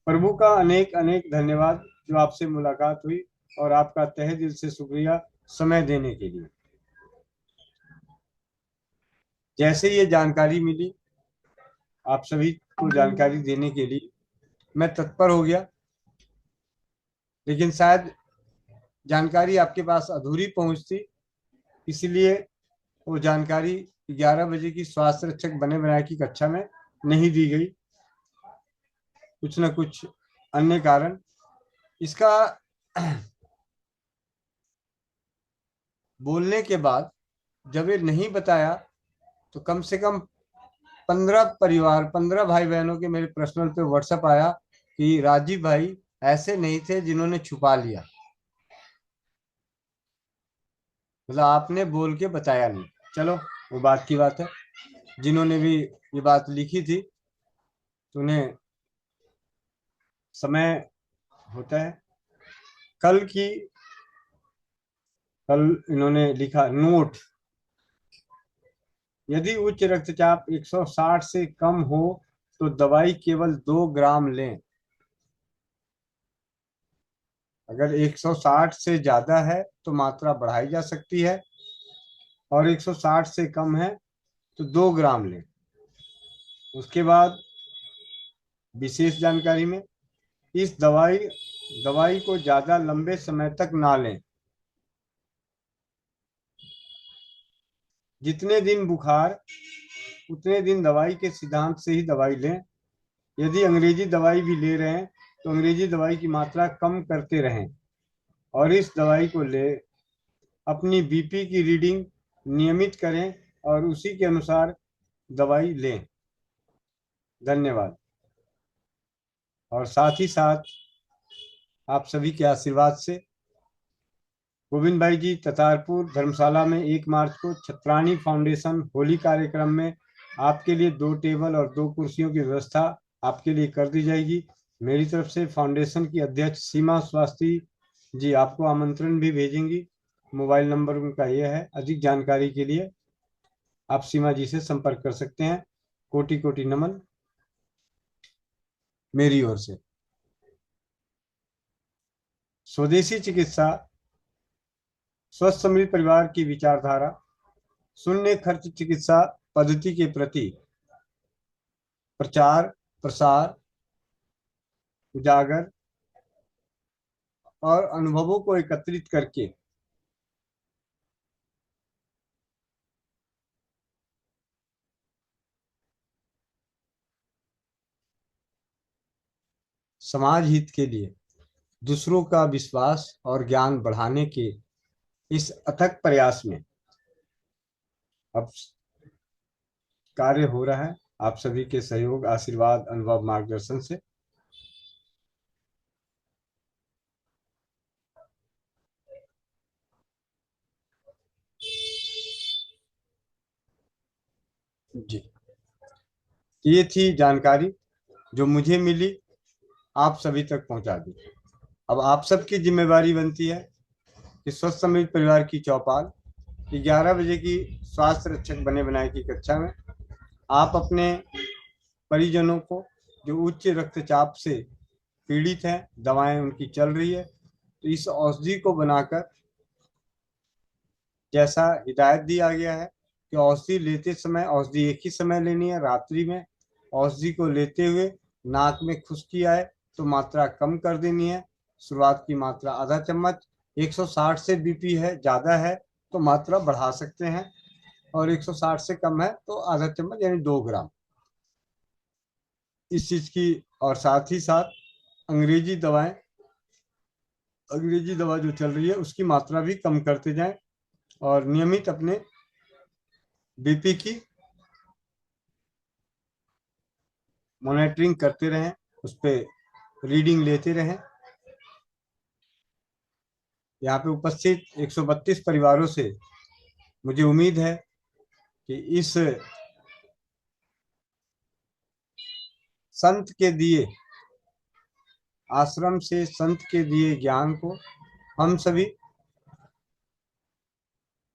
प्रभु का अनेक अनेक धन्यवाद जो आपसे मुलाकात हुई और आपका तहे दिल से शुक्रिया समय देने के लिए। जैसे ये जानकारी मिली आप सभी को जानकारी देने के लिए मैं तत्पर हो गया, लेकिन शायद जानकारी आपके पास अधूरी पहुंचती, इसलिए वो जानकारी 11 बजे की स्वास्थ्य रक्षक बने बनाए की कक्षा में नहीं दी गई, कुछ न कुछ अन्य कारण। इसका बोलने के बाद जब ये नहीं बताया तो कम से कम 15 भाई बहनों के मेरे पर्सनल पे व्हाट्सएप आया कि राजीव भाई ऐसे नहीं थे जिन्होंने छुपा लिया, मतलब आपने बोल के बताया नहीं। चलो वो बात की बात है। जिन्होंने भी ये बात लिखी थी तो उन्हें समय होता है। कल इन्होंने लिखा नोट, यदि उच्च रक्तचाप 160 से कम हो तो दवाई केवल 2 ग्राम लें। अगर 160 से ज्यादा है तो मात्रा बढ़ाई जा सकती है और 160 से कम है तो 2 ग्राम लें। उसके बाद विशेष जानकारी में इस दवाई को ज्यादा लंबे समय तक ना लें। जितने दिन बुखार उतने दिन दवाई के सिद्धांत से ही दवाई लें। यदि अंग्रेजी दवाई भी ले रहे हैं तो अंग्रेजी दवाई की मात्रा कम करते रहें और इस दवाई को ले अपनी बीपी की रीडिंग नियमित करें और उसी के अनुसार दवाई लें। धन्यवाद। और साथ ही साथ आप सभी के आशीर्वाद से गोविंद भाई जी ततारपुर धर्मशाला में 1 मार्च को छत्राणी फाउंडेशन होली कार्यक्रम में आपके लिए 2 टेबल और 2 कुर्सियों की व्यवस्था आपके लिए कर दी जाएगी। मेरी तरफ से फाउंडेशन की अध्यक्ष सीमा स्वास्थी जी आपको आमंत्रण भी भेजेंगी। मोबाइल नंबर उनका यह है। अधिक जानकारी के लिए आप सीमा जी से संपर्क कर सकते हैं। कोटि कोटि नमन मेरी ओर से। स्वदेशी चिकित्सा स्वस्थ समृद्ध परिवार की विचारधारा शून्य खर्च चिकित्सा पद्धति के प्रति प्रचार प्रसार उजागर और अनुभवों को एकत्रित करके समाज हित के लिए दूसरों का विश्वास और ज्ञान बढ़ाने के इस अथक प्रयास में अब कार्य हो रहा है आप सभी के सहयोग, आशीर्वाद, अनुभव, मार्गदर्शन से। जी, ये थी जानकारी जो मुझे मिली, आप सभी तक पहुंचा दी। अब आप सबकी जिम्मेवारी बनती है कि स्वस्थ समृद्ध परिवार की चौपाल 11 बजे की स्वास्थ्य रक्षक बने बनाए की कक्षा में आप अपने परिजनों को जो उच्च रक्तचाप से पीड़ित हैं, दवाएं उनकी चल रही है, तो इस औषधि को बनाकर जैसा हिदायत दिया गया है कि औषधि लेते समय औषधि एक ही समय लेनी है, रात्रि में औषधि को लेते हुए नाक में खुश्की आए तो मात्रा कम कर देनी है। शुरुआत की मात्रा आधा चम्मच, 160 से बीपी है, ज्यादा है तो मात्रा बढ़ा सकते हैं, और 160 से कम है तो आधा चम्मच यानी 2 ग्राम इस चीज की। और साथ ही साथ अंग्रेजी दवा जो चल रही है उसकी मात्रा भी कम करते जाएं, और नियमित अपने बीपी की मॉनिटरिंग करते रहें, उस पर रीडिंग लेते रहें। यहाँ पे उपस्थित 132 परिवारों से मुझे उम्मीद है कि इस संत के दिए आश्रम से संत के दिए ज्ञान को हम सभी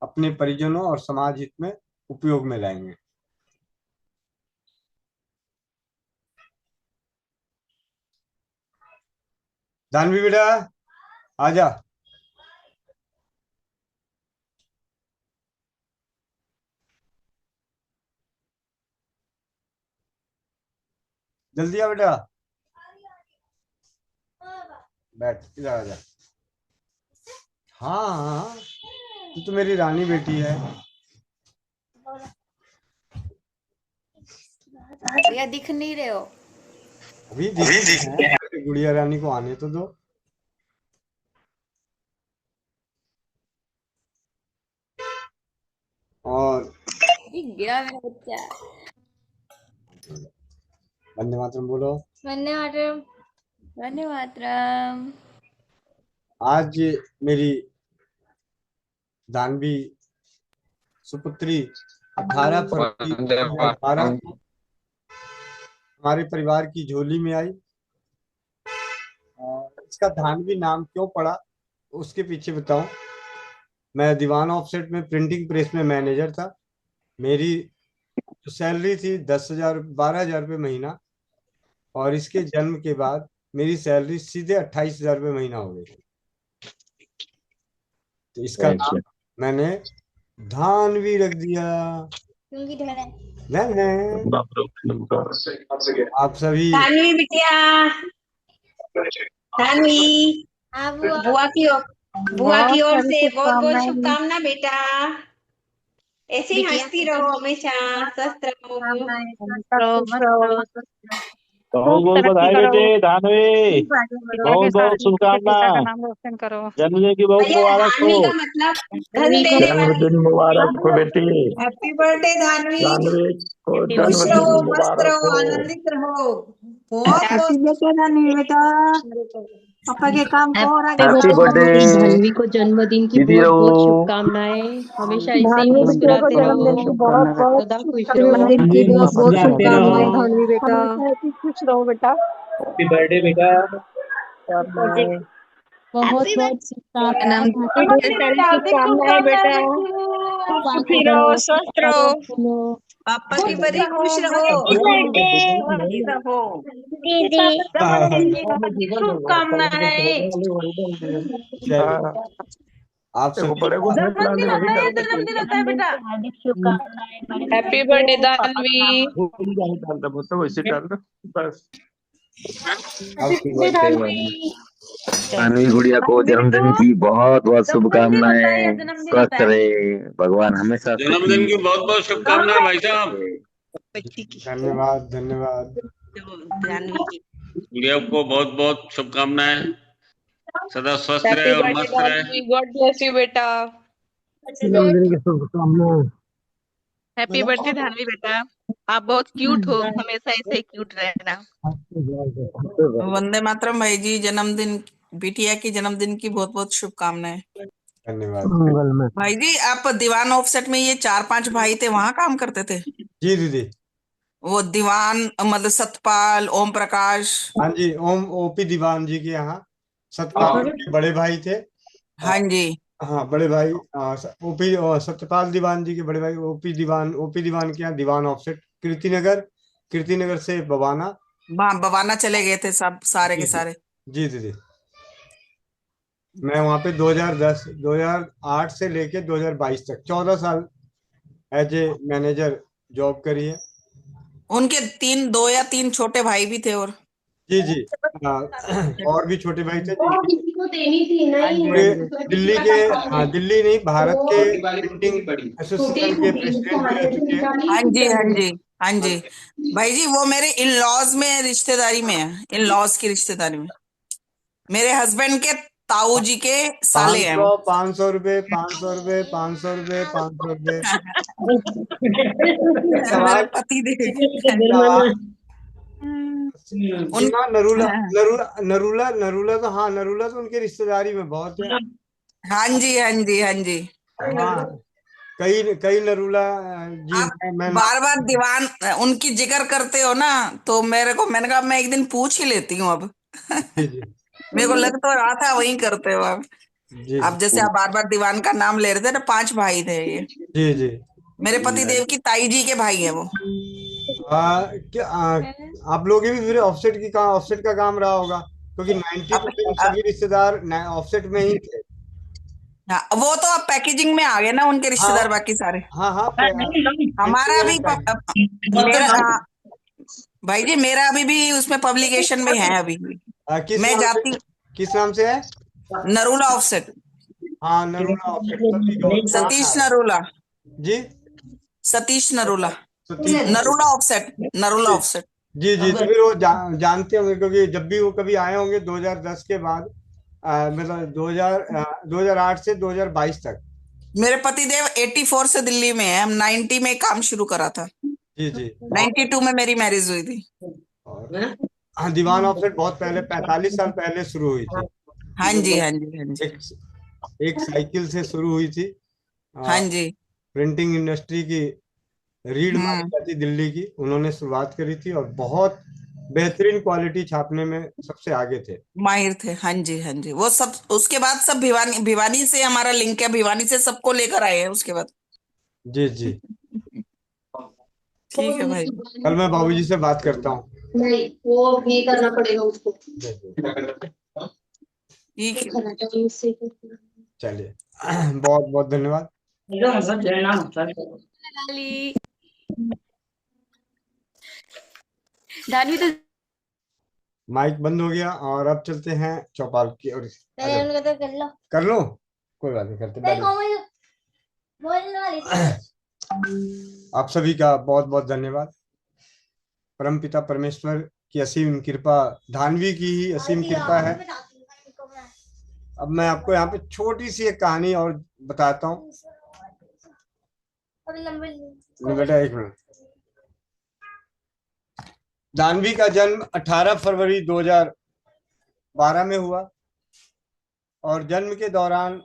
अपने परिजनों और समाज हित में उपयोग में लाएंगे। दानवी बेटा आजा। जल्दी आ बेटा, बैठ इधर आजा। हाँ तू तो मेरी रानी बेटी है। भैया दिख नहीं रहे हो। अभी दिख गुड़िया रानी को आने तो दो। और दिख गया मेरा बच्चा। वंदे मातरम बोलो। वंदे मातरम। वंदे मातरम। आज मेरी दानवी सुपुत्री 18 फरवरी 2018 को हमारे परिवार की झोली में आई। इसका धानवी नाम क्यों पड़ा उसके पीछे बताऊं। मैं दीवान ऑफसेट में प्रिंटिंग प्रेस में मैनेजर था। मेरी जो सैलरी थी 12,000 रुपये महीना, और इसके जन्म के बाद मेरी सैलरी सीधे 28,000 रुपये महीना हो गई। तो इसका नाम मैंने धानवी रख दिया। आप सभी धानवी बिटिया, धानवी बुआ की ओर से बहुत बहुत शुभकामना बेटा। ऐसे ही हंसती रहो हमेशा, स्वस्थ रहो। बहुत बहुत बधाई बेटे धानवी, बहुत बहुत शुभकामना। जन्मदिन की बहुत मुबारक हो। धानवी का मतलब धन देने वाली। जन्मदिन मुबारक हो बेटी। Happy birthday Dhanvi. खुश रहो, मस्त रहो, आनंदित रहो। पापा के काम को और आगे हैप्पी बर्थडे धानवी को जन्मदिन की बहुत बहुत शुभकामनाएं। हमेशा ऐसे ही मुस्कुराते रहो, सदा खुश रहो। जन्मदिन की बहुत बहुत शुभकामनाएं धानवी बेटा। खुश रहो बेटा। हैप्पी बर्थडे बेटा। बहुत बहुत शुभकामनाएं शुभकामनाएं बेटा। सुखी रहो, स्वस्थ रहो, पापा की बड़ी खुश रहो। शुभकामनाएं। आप सब जन्मदिन होता है बेटा। Happy birthday Dhanvi. धानवी गुड़िया को जन्मदिन की बहुत बहुत शुभकामनाएं। स्वस्थ रहे, भगवान हमेशा जन्मदिन की बहुत बहुत शुभकामनाएं भाई साहब। धन्यवाद धन्यवाद। गुड़िया को बहुत बहुत शुभकामनाएं, सदा स्वस्थ रहे और मस्त रहे। गॉड ब्लेस यू बेटा। जन्मदिन की शुभकामनाएं। हैप्पी बर्थडे धानवी बेटा, आप बहुत क्यूट हो, हमेशा ऐसे ही क्यूट रहना। वंदे मातरम भाई जी, जन्मदिन बिटिया की जन्मदिन की बहुत बहुत शुभकामनाएं। धन्यवाद भाई जी। आप दीवान ऑफसेट में ये 4-5 भाई थे, वहाँ काम करते थे? जी दीदी। वो दीवान मतलब सतपाल, ओम प्रकाश। हाँ जी, ओपी दीवान जी के यहाँ सतपाल के बड़े भाई थे। हाँ जी। हाँ बड़े भाई ओपी सत्यपाल दीवान जी के बड़े भाई ओपी दीवान के यहाँ दीवान ऑफसेट कीर्तिनगर से बवाना, बवाना चले गए थे सब सारे जी के जी सारे। जी दीदी। मैं वहाँ पे 2008 से लेके 2022 तक 14 साल एज ए मैनेजर जॉब करी है। उनके दो या तीन छोटे भाई भी थे और जी जी। और भी छोटे भाई थे जिनकी किसी को देनी थी हाँ जी पूरे हाँ जी दिल्ली के, दिल्ली नहीं, भारत के वो प्रिंटिंग छोटी एसोसिएशन के छोटी प्रेसिडेंट भी तुम्हारे रह से चुके हैं। निकाली हाँ जी हाँ चाहिए। जी हाँ जी। भाई जी वो मेरे इन लॉज में रिश्तेदारी में है, इन लॉज की रिश्तेदारी में मेरे हस्बैंड के ताऊ जी के साले हैं वो। 500 रुपए 500 रुपए 500 रुपए 500 रुपए। मेरे सवाल पति देव सवाल उन सीमा नरूला हाँ नरूला नरूला नरूला तो हाँ, नरूला तो उनके रिश्तेदारी में बहुत है। हाँ जी हाँ जी हाँ जी। हाँ, कई कई नरूला जी आप हैं, मैं बार बार दीवान उनकी जिक्र करते हो ना, तो मैंने कहा मैं एक दिन पूछ ही लेती हूँ अब। जी जी मेरे को लग तो रहा था वही करते हो आप। जी अब जैसे आप बार बार दीवान का नाम ले रहे थे ना, 5 भाई थे ये। जी जी। मेरे पति देव की ताई जी के भाई है वो। क्या आप लोगों के भी फिर ऑफसेट का काम रहा होगा, क्योंकि 90% अब सभी रिश्तेदार ऑफसेट में ही थे। हाँ, वो तो अब पैकेजिंग में आ गए ना उनके हाँ रिश्तेदार बाकी सारे। हाँ हाँ, हमारा भी मेरा भाई जी मेरा अभी भी उसमें पब्लिकेशन में है अभी। किस मैं नाम से, जाती किस नाम से है? नरूला ऑफसेट, हाँ, Narula offset public house, Satish हाँ। नरूला, जी सतीश नरूला, सतीश नरूला ऑफसेट, नरूला ऑफसेट। जी जी। तो फिर वो जानते होंगे, क्योंकि जब भी वो कभी आए होंगे 2010 के बाद, मतलब 2008 से 2022 तक। मेरे पति देव 84 से दिल्ली में है, हम 90 में काम शुरू करा था। जी जी। 92 में मेरी मैरिज हुई थी। और हाँ, दीवान ऑफसेट बहुत पहले 45 साल पहले शुरू हुई थी। हाँ जी हाँ जी हाँ जी एक साइकिल से शुरू हुई थी। हाँ जी। प्रिंटिंग इंडस्ट्री की रीढ़ मानी जाती दिल्ली की, उन्होंने शुरुआत करी थी और बहुत बेहतरीन क्वालिटी छापने में सबसे आगे थे, माहिर थे। हाँ जी हाँ जी। वो सब उसके बाद सब भिवानी से हमारा लिंक है, भिवानी से सबको लेकर आए हैं उसके बाद। जी जी। ठीक है भाई। कल मैं बाबूजी से बात करता हूँ। नहीं, वो भी करना पड़ेगा उसको। ठीक है चलिए, बहुत बहुत धन्यवाद। दानवी तो माइक बंद हो गया और अब चलते हैं चौपाल की ओर। कर लो, कोई बात नहीं, करते आप सभी का बहुत बहुत धन्यवाद। परमपिता परमेश्वर की असीम कृपा, धानवी की ही असीम कृपा है। अब मैं आपको यहाँ पे छोटी सी एक कहानी और बताता हूँ। बेटा एक मिनट। दानवी का जन्म 18 फरवरी 2012 में हुआ और जन्म के दौरान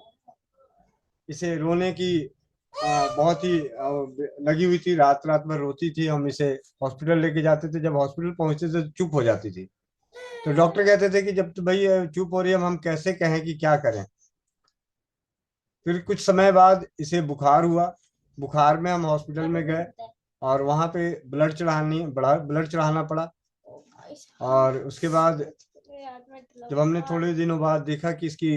इसे रोने की बहुत ही लगी हुई थी, रात रात भर रोती थी। हम इसे हॉस्पिटल लेके जाते थे, जब हॉस्पिटल पहुंचते थे तो चुप हो जाती थी। तो डॉक्टर कहते थे कि जब तो भाई चुप हो रही है, हम कैसे कहें कि क्या करें। फिर कुछ समय बाद इसे बुखार हुआ। बुखार में हम हॉस्पिटल में गए और वहां पे ब्लड चढ़ाना पड़ा। और उसके बाद जब हमने थोड़े दिनों बाद देखा कि इसकी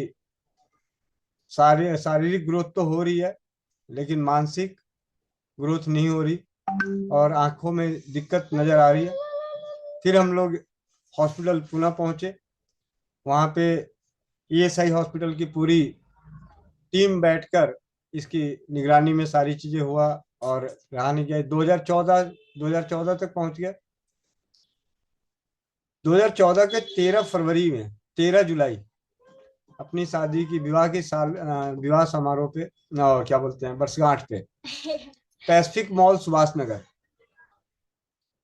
शारीरिक ग्रोथ तो हो रही है, लेकिन मानसिक ग्रोथ नहीं हो रही और आंखों में दिक्कत नजर आ रही है। फिर हम लोग हॉस्पिटल पुणे पहुंचे। वहां पे ईएसआई हॉस्पिटल की पूरी टीम बैठकर इसकी निगरानी में सारी चीजें हुआ और रहा नहीं गया। 2014 तक पहुंच गए। 2014 के 13 फरवरी में 13 जुलाई अपनी शादी की विवाह समारोह पे क्या बोलते हैं, वर्षगांठ पे पैसिफिक मॉल सुभाष नगर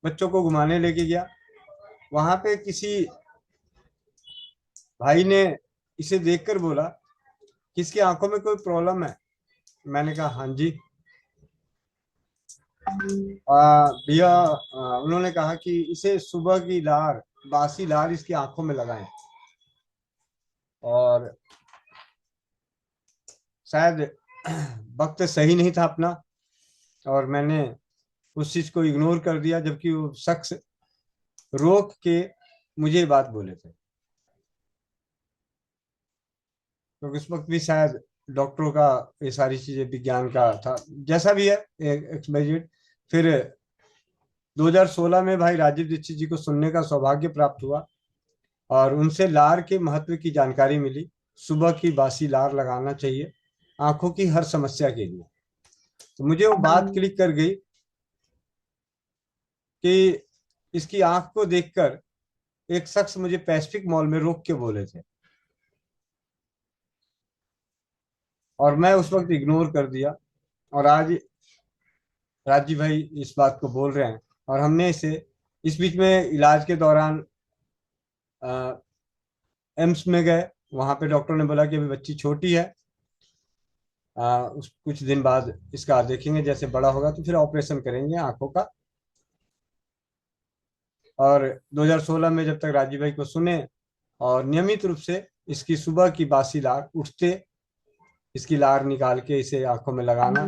बच्चों को घुमाने लेके गया। वहां पे किसी भाई ने इसे देखकर बोला कि इसकी आंखों में कोई प्रॉब्लम है। मैंने कहा हाँ जी। भैया उन्होंने कहा कि इसे सुबह की बासी लार इसकी आंखों में लगाएं। और शायद वक्त सही नहीं था अपना और मैंने उस चीज को इग्नोर कर दिया, जबकि वो शख्स रोक के मुझे ये बात बोले थे, क्योंकि उस वक्त भी शायद डॉक्टरों का ये सारी चीजें विज्ञान का था, जैसा भी है एक्सपाइजेड। फिर 2016 में भाई राजीव दीक्षित जी को सुनने का सौभाग्य प्राप्त हुआ और उनसे लार के महत्व की जानकारी मिली। सुबह की बासी लार लगाना चाहिए आंखों की हर समस्या के लिए। तो मुझे वो बात क्लिक कर गई कि इसकी आंख को देखकर एक शख्स मुझे पैसिफिक मॉल में रोक के बोले थे और मैं उस वक्त इग्नोर कर दिया, और आज राजीव भाई इस बात को बोल रहे हैं। और हमने इसे इस बीच में इलाज के दौरान एम्स में गए, वहां पे डॉक्टर ने बोला कि अभी बच्ची छोटी है, कुछ दिन बाद इसका देखेंगे, जैसे बड़ा होगा तो फिर ऑपरेशन करेंगे आंखों का। और 2016 में जब तक राजीव भाई को सुने और नियमित रूप से इसकी सुबह की बासी लार उठते इसकी लार निकाल के इसे आंखों में लगाना।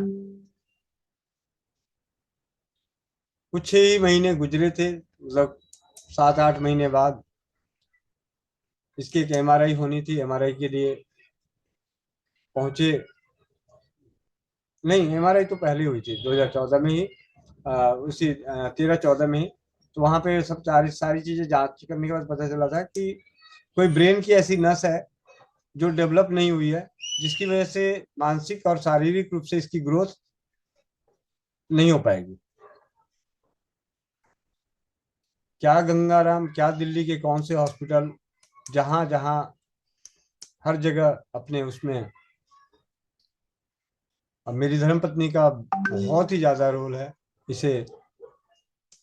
कुछ ही महीने गुजरे थे, मतलब 7-8 महीने बाद इसकी एक MRI होनी थी। MRI के लिए पहुंचे, नहीं MRI तो पहले हुई थी 2014 में ही, उसी 13-14 में ही। तो वहां पे सब सारी चीजें जांच करने के बाद पता चला था कि कोई ब्रेन की ऐसी नस है जो डेवलप नहीं हुई है, जिसकी वजह से मानसिक और शारीरिक रूप से इसकी ग्रोथ नहीं हो पाएगी। क्या गंगाराम, क्या दिल्ली के कौन से हॉस्पिटल, जहां जहां हर जगह अपने उसमें। अब मेरी धर्मपत्नी का बहुत ही ज्यादा रोल है इसे,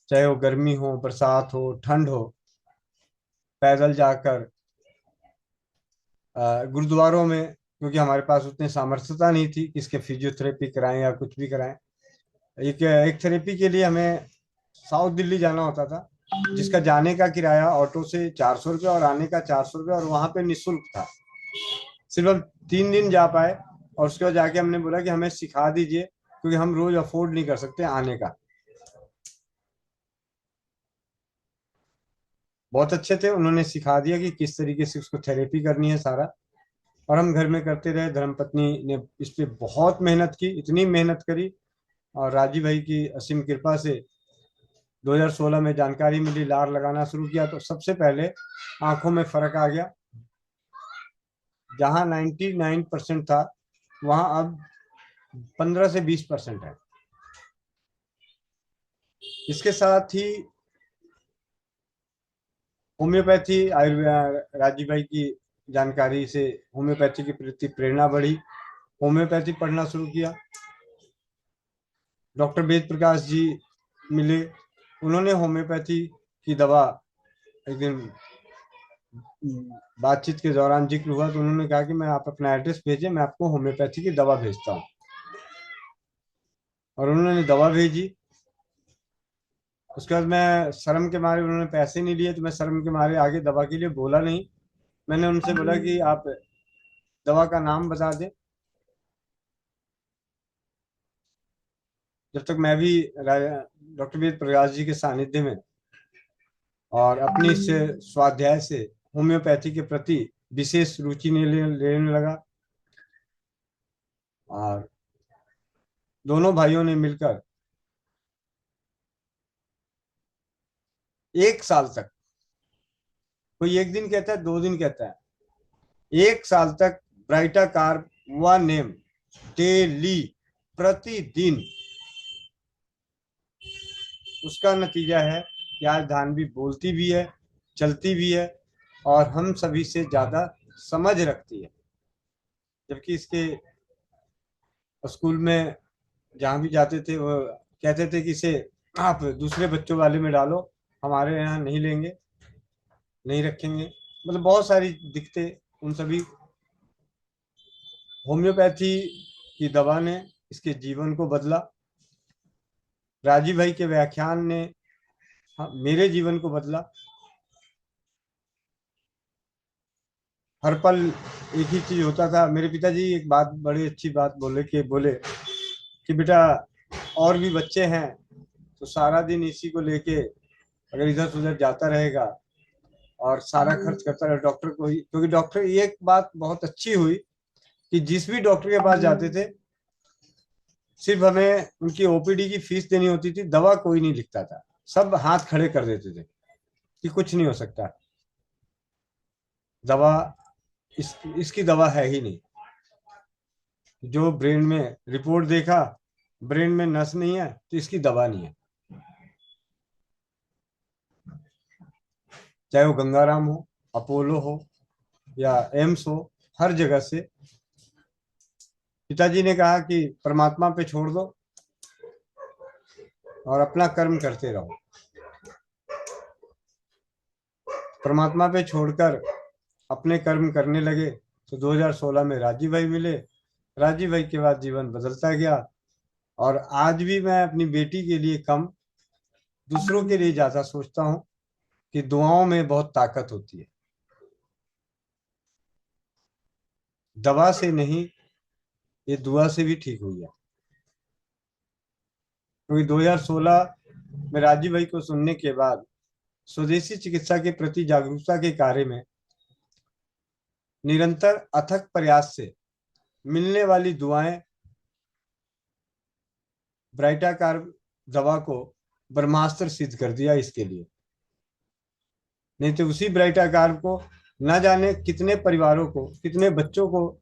चाहे वो गर्मी हो, बरसात हो, ठंड हो, पैदल जाकर गुरुद्वारों में, क्योंकि हमारे पास उतनी सामर्थ्यता नहीं थी कि इसके फिजियोथेरेपी कराएं या कुछ भी कराएं। एक थेरेपी के लिए हमें साउथ दिल्ली जाना होता था, जिसका जाने का किराया ऑटो से 400 रुपये और आने का 400 रुपये, और वहां पे निःशुल्क था। सिर्फ हम 3 दिन जा पाए और उसके बाद जाके हमने बोला कि हमें सिखा दीजिए, क्योंकि हम रोज अफोर्ड नहीं कर सकते आने का। बहुत अच्छे थे, उन्होंने सिखा दिया कि किस तरीके से उसको थेरेपी करनी है सारा, और हम घर में करते रहे। धर्मपत्नी ने इस पे बहुत मेहनत की, इतनी मेहनत करी, और राजीव भाई की असीम कृपा से 2016 में जानकारी मिली, लार लगाना शुरू किया तो सबसे पहले आंखों में फर्क आ गया। जहां 99% था वहां अब 15 से 20% है। इसके साथ ही होम्योपैथी, आयुर्वेद, राजीव भाई की जानकारी से होम्योपैथी के प्रति प्रेरणा बढ़ी, होम्योपैथी पढ़ना शुरू किया। डॉक्टर वेद प्रकाश जी मिले, उन्होंने होम्योपैथी की दवा, एक दिन बातचीत के दौरान जिक्र हुआ तो उन्होंने कहा कि मैं आप अपना एड्रेस भेजें, मैं आपको होम्योपैथी की दवा भेजता हूँ। और उन्होंने दवा भेजी। उसके बाद मैं शर्म के मारे, उन्होंने पैसे नहीं लिए तो मैं शर्म के मारे आगे दवा के लिए बोला नहीं। मैंने उनसे बोला कि आप दवा का नाम बता दें। जब तक मैं भी डॉक्टर वेद प्रकाश जी के सानिध्य में और अपनी से स्वाध्याय से होम्योपैथी के प्रति विशेष रुचि लेने लगा, और दोनों भाइयों ने मिलकर 1 साल तक, कोई 1 दिन कहता है, 2 दिन कहता है, 1 साल तक ब्राइटा कार्ब 1 नेम डेली, प्रतिदिन। उसका नतीजा है कि आज धानवी बोलती भी है, चलती भी है, और हम सभी से ज्यादा समझ रखती है। जबकि इसके स्कूल में जहाँ भी जाते थे वो कहते थे कि इसे आप दूसरे बच्चों वाले में डालो, हमारे यहाँ नहीं लेंगे, नहीं रखेंगे। मतलब बहुत सारी दिक्कतें। उन सभी होम्योपैथी की दवा ने इसके जीवन को बदला। राजीव भाई के व्याख्यान ने मेरे जीवन को बदला। हर पल एक ही चीज होता था। मेरे पिताजी एक बात, बड़ी अच्छी बात बोले कि बेटा और भी बच्चे हैं तो सारा दिन इसी को लेके अगर इधर से उधर जाता रहेगा और सारा खर्च करता रहे डॉक्टर को ही, क्योंकि डॉक्टर, ये एक बात बहुत अच्छी हुई कि जिस भी डॉक्टर के पास जाते थे सिर्फ हमें उनकी ओपीडी की फीस देनी होती थी, दवा कोई नहीं लिखता था, सब हाथ खड़े कर देते थे कि कुछ नहीं हो सकता, दवा इसकी दवा है ही नहीं। जो ब्रेन में रिपोर्ट देखा, ब्रेन में नस नहीं है तो इसकी दवा नहीं है। चाहे वो गंगाराम हो, अपोलो हो या एम्स हो, हर जगह से पिताजी ने कहा कि परमात्मा पे छोड़ दो और अपना कर्म करते रहो। परमात्मा पे छोड़कर अपने कर्म करने लगे तो 2016 में राजीव भाई मिले। राजीव भाई के बाद जीवन बदलता गया और आज भी मैं अपनी बेटी के लिए कम, दूसरों के लिए ज्यादा सोचता हूँ कि दुआओं में बहुत ताकत होती है, दवा से नहीं, ये दुआ से भी ठीक हुई है। क्योंकि 2016 में राजीव भाई को सुनने के बाद स्वदेशी चिकित्सा के प्रति जागरूकता के कार्य में निरंतर अथक प्रयास से मिलने वाली दुआएं ब्राइटाकार दवा को ब्रह्मास्त्र सिद्ध कर दिया इसके लिए। नहीं तो उसी ब्राइटाकार को न जाने कितने परिवारों को, कितने बच्चों को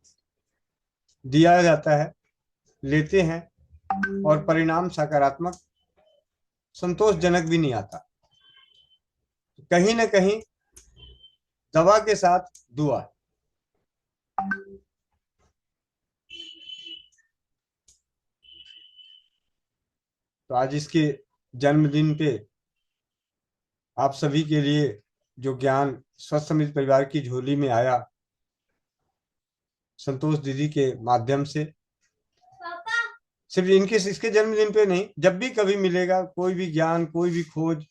दिया जाता है, लेते हैं और परिणाम सकारात्मक, संतोषजनक भी नहीं आता। कहीं ना कहीं दवा के साथ दुआ। तो आज इसके जन्मदिन पे आप सभी के लिए जो ज्ञान स्वस्थ समृद्ध परिवार की झोली में आया, संतोष दीदी के माध्यम से, सिर्फ इनके इसके जन्मदिन पे नहीं, जब भी कभी मिलेगा, कोई भी ज्ञान, कोई भी खोज,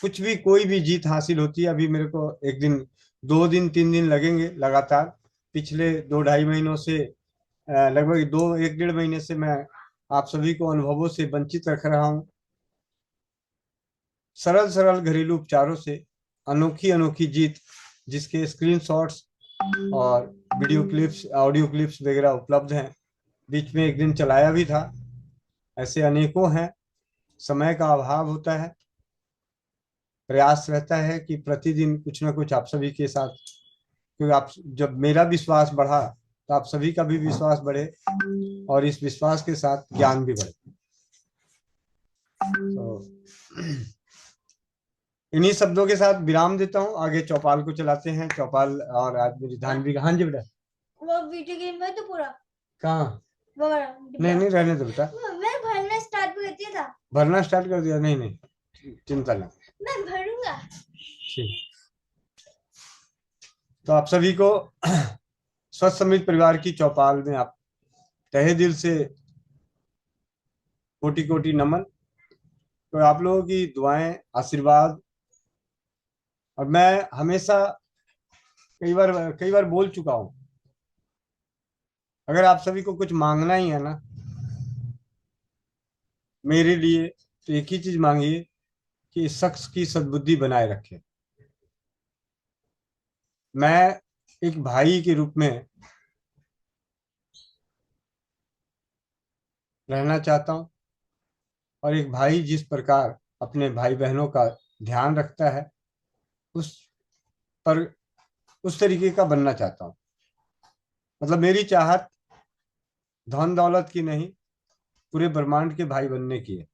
कुछ भी, कोई भी जीत हासिल होती है। अभी मेरे को 1 दिन, 2 दिन, 3 दिन लगेंगे लगातार। पिछले 2-2.5 महीनों से, लगभग 1-1.5 महीने से मैं आप सभी को अनुभवों से वंचित रख रहा हूँ। सरल सरल घरेलू उपचारों से अनोखी अनोखी जीत, जिसके स्क्रीनशॉट्स और वीडियो क्लिप्स, ऑडियो क्लिप्स वगैरह उपलब्ध हैं। बीच में 1 दिन चलाया भी था। ऐसे अनेकों हैं। समय का अभाव होता है, प्रयास रहता है कि प्रतिदिन कुछ ना कुछ आप सभी के साथ, क्योंकि आप, जब मेरा विश्वास बढ़ा तो आप सभी का भी विश्वास बढ़े और इस विश्वास के साथ ज्ञान भी बढ़े। तो इन्हीं शब्दों के साथ विराम देता हूँ। आगे चौपाल को चलाते हैं। चौपाल और आज मेरी धान भी, हाँ जी बेटा, वो वीडियो गेम है तो पूरा कहाँ? वो नहीं रहने दो बेटा। मैं भरना स्टार्ट कर दिया था। भरना स्टार्ट कर दिया? नहीं, चिंता ना, मैं भरूंगा। ठीक। तो आप सभी को स्वस्थ समृद्ध परिवार की चौपाल में आप तहे दिल से कोटि कोटि नमन। तो आप लोगों की दुआएं, आशीर्वाद, और मैं हमेशा कई बार बोल चुका हूं, अगर आप सभी को कुछ मांगना ही है ना मेरे लिए, तो एक ही चीज मांगिए कि इस शख्स की सद्बुद्धि बनाए रखे। मैं एक भाई के रूप में रहना चाहता हूं और एक भाई जिस प्रकार अपने भाई बहनों का ध्यान रखता है, उस तरीके का बनना चाहता हूं। मतलब मेरी चाहत धन दौलत की नहीं, पूरे ब्रह्मांड के भाई बनने की है।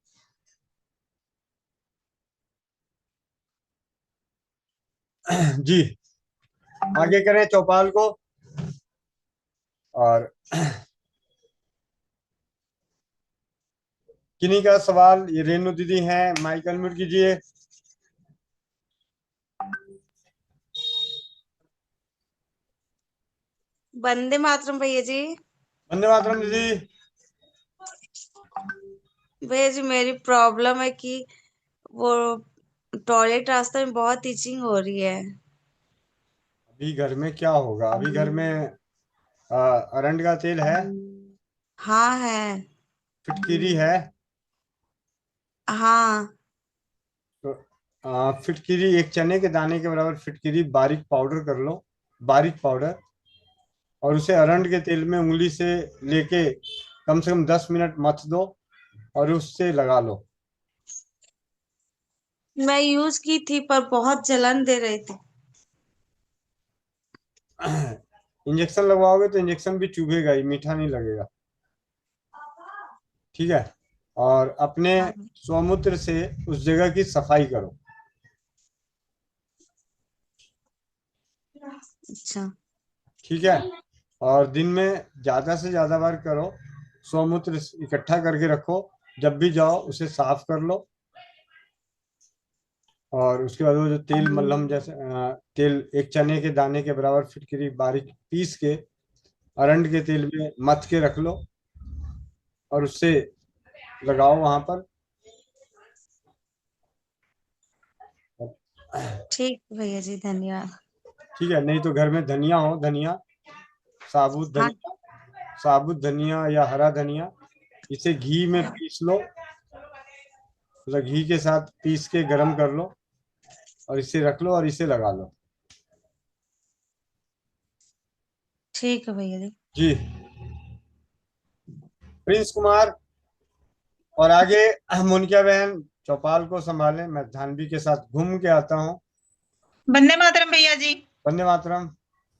जी, आगे करें चौपाल को। और किन्हीं का सवाल? ये रेणु दीदी हैं, माइक अनम्यूट कीजिए। वंदे मातरम भैया जी। वंदे मातरम दीदी। भैया जी मेरी प्रॉब्लम है कि वो टॉयलेट रास्ते में बहुत इचिंग हो रही है। अभी घर में क्या होगा? अभी घर में अरंड का तेल है? हाँ है। फिटकिरी है? हाँ। तो फिटकिरी, एक चने के दाने के बराबर फिटकिरी बारीक पाउडर कर लो, बारीक पाउडर, और उसे अरंड के तेल में उंगली से लेके कम से कम 10 मिनट मथ दो और उससे लगा लो। मैं यूज की थी पर बहुत जलन दे रही थी। इंजेक्शन लगवाओगे तो इंजेक्शन भी चुभेगा ही, मीठा नहीं लगेगा। ठीक है, और अपने स्वमूत्र से उस जगह की सफाई करो। अच्छा। ठीक है, और दिन में ज्यादा से ज्यादा बार करो। स्वमूत्र इकट्ठा करके रखो, जब भी जाओ उसे साफ कर लो। और उसके बाद वो जो तेल मल्हम जैसे तेल एक चने के दाने के बराबर फिटकरी बारीक पीस के अरंड के तेल में मथ के रख लो और उससे लगाओ वहां पर। ठीक भैया जी, धन्यवाद। ठीक है, नहीं तो घर में धनिया हो, धनिया, साबुत हाँ। धनिया, साबुत धनिया या हरा धनिया, इसे घी में पीस लो, मतलब घी के साथ पीस के गरम कर लो और इसे रख लो और इसे लगा लो। ठीक है भैया जी। जी। प्रिंस कुमार और आगे मोनिका बहन चौपाल को संभालें, मैं धानवी के साथ घूम के आता हूँ। वंदे मातरम भैया जी। वंदे मातरम।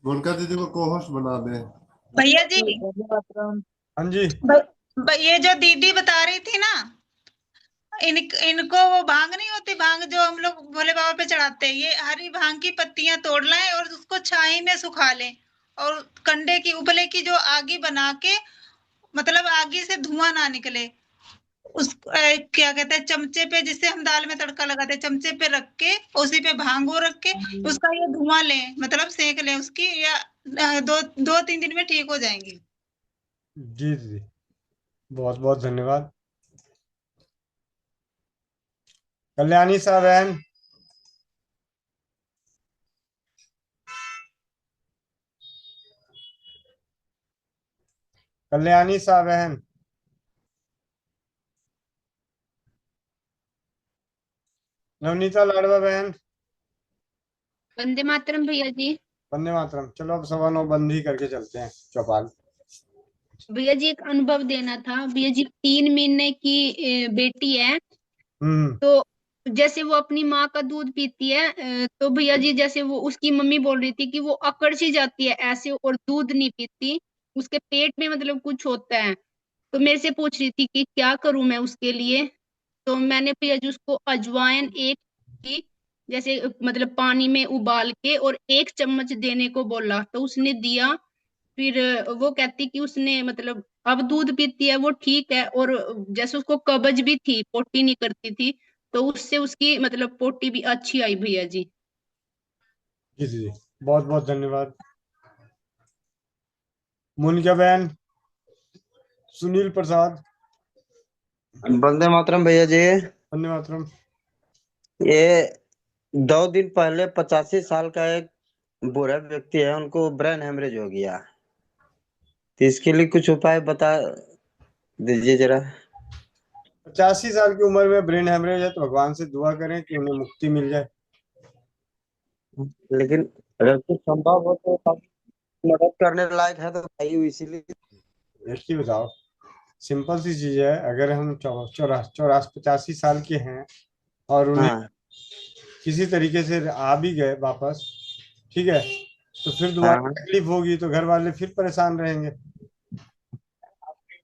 मोनिका दीदी को को होस्ट बना दे। भैया जी, हाँ जी। ये जो दीदी बता रही थी ना, इनको वो भांग नहीं होती, भांग जो हम लोग भोले बाबा पे चढ़ाते हैं, ये हरी भांग की पत्तियां तोड़ लाएं और उसको छाई में सुखा लें और कंडे की उपले की जो आगी बना के, मतलब आगी से धुआं ना निकले, उस क्या कहते हैं, चमचे पे, जिससे हम दाल में तड़का लगाते हैं, चमचे पे रख के उसी पे भांगो रख के उसका ये धुआं लें, मतलब सेक लें उसकी, या 2-3 दिन में ठीक हो जाएंगी। जी जी, बहुत बहुत धन्यवाद। कल्याणी साहब बहन। कल्याणी साहब बहन। नवनीता लाडवा बहन। वंदे मातरम भैया जी। वंदे मातरम। चलो अब 9:15 बंद ही करके चलते हैं चौपाल। भैया जी एक अनुभव देना था भैया जी। 3 महीने की बेटी है, तो जैसे वो अपनी माँ का दूध पीती है, तो भैया जी जैसे वो उसकी मम्मी बोल रही थी कि वो अकड़ सी जाती है ऐसे और दूध नहीं पीती, उसके पेट में मतलब कुछ होता है। तो मेरे से पूछ रही थी कि क्या करूं मैं उसके लिए। तो मैंने भैया जी उसको अजवाइन एक की, जैसे मतलब पानी में उबाल के और 1 चम्मच देने को बोला, तो उसने दिया। फिर वो कहती कि उसने मतलब अब दूध पीती है, वो ठीक है। और जैसे उसको कब्ज भी थी, पोटी नहीं करती थी, तो उससे उसकी मतलब पोटी भी अच्छी आई भैया जी। जी जी, बहुत बहुत धन्यवाद। मोनिका बहन। सुनील प्रसाद। वंदे मातरम भैया जी। वंदे मातरम। ये 2 दिन पहले 85 साल का एक बूढ़ा व्यक्ति है, उनको ब्रेन हेमरेज हो गया, तो इसके लिए कुछ उपाय बता दीजिए जरा। 85 साल की उम्र में ब्रेन हेमरेज है तो भगवान से दुआ करें कि उन्हें मुक्ति मिल जाए। लेकिन अगर कुछ संभव हो तो मदद करने लायक है तो बताइए, इसीलिए। ऐसी बताओ, सिंपल सी चीज है। अगर हम 85 साल के हैं और उन्हें किसी तरीके से आ भी गए वापस, ठीक है, तो फिर दोबारा तकलीफ होगी तो घर वाले फिर परेशान रहेंगे।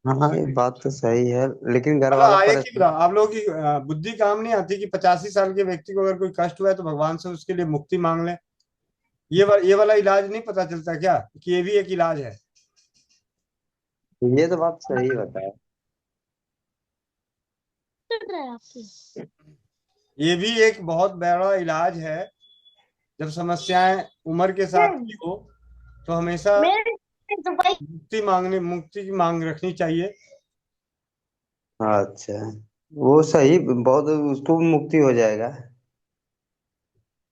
हाँ ये बात तो सही है, लेकिन घर मतलब वाला आए कि परेशान। आप लोगों की बुद्धि काम नहीं आती कि 85 साल के व्यक्ति को अगर कोई कष्ट हुआ है तो भगवान से उसके लिए मुक्ति मांग ले। ये वाला इलाज नहीं पता चलता क्या कि ये भी एक इलाज है। ये तो बात सही बताया। ये भी एक बहुत बड़ा इलाज है। जब समस्याएं उम्र के साथ की हो तो हमेशा मुक्ति की मांग रखनी चाहिए। अच्छा, वो सही, बहुत उसको भी मुक्ति हो जाएगा।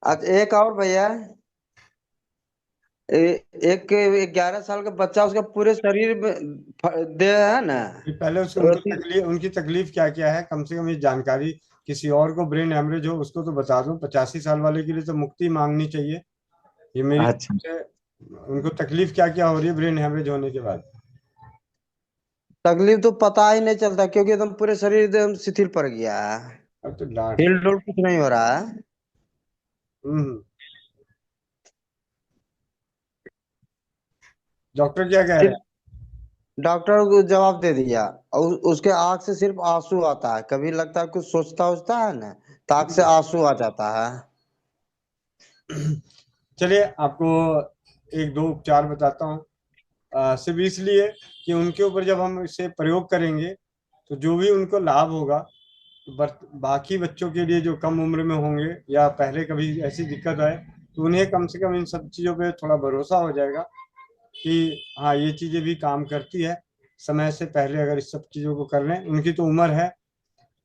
अच्छा एक और भैया, एक 11 साल का बच्चा, उसका पूरे शरीर में दे है ना। कि पहले उसको उनकी तकलीफ क्या क्या है, कम से कम ये जानकारी किसी और को ब्रेन हेमरेज हो उसको तो बता दो। 85 साल वाले के लिए तो मुक्ति मांगनी चाहिए। ये मेरी अच्छा, उनको तकलीफ क्या क्या हो रही है ब्रेन हेमरेज होने के बाद? तकलीफ तो पता ही नहीं चलता, क्योंकि एकदम पूरे शरीर एकदम शिथिल पड़ गया है। अब तो डांट हिल डुल कुछ नहीं हो रहा है। डॉक्टर क्या कह रहे हैं? डॉक्टर को जवाब दे दिया, और उसके आंख से सिर्फ आंसू आता है। कभी लगता है कुछ सोचता है ना, तो आंख से आंसू आ जाता है। चलिए आपको एक दो उपचार बताता हूँ। सिर्फ इसलिए कि उनके ऊपर जब हम इसे प्रयोग करेंगे तो जो भी उनको लाभ होगा, बाकी बच्चों के लिए जो कम उम्र में होंगे या पहले कभी ऐसी दिक्कत आए तो उन्हें कम से कम इन सब चीज़ों पे थोड़ा भरोसा हो जाएगा कि हाँ ये चीज़ें भी काम करती है। समय से पहले अगर इस सब चीज़ों को कर लें, उनकी तो उम्र है,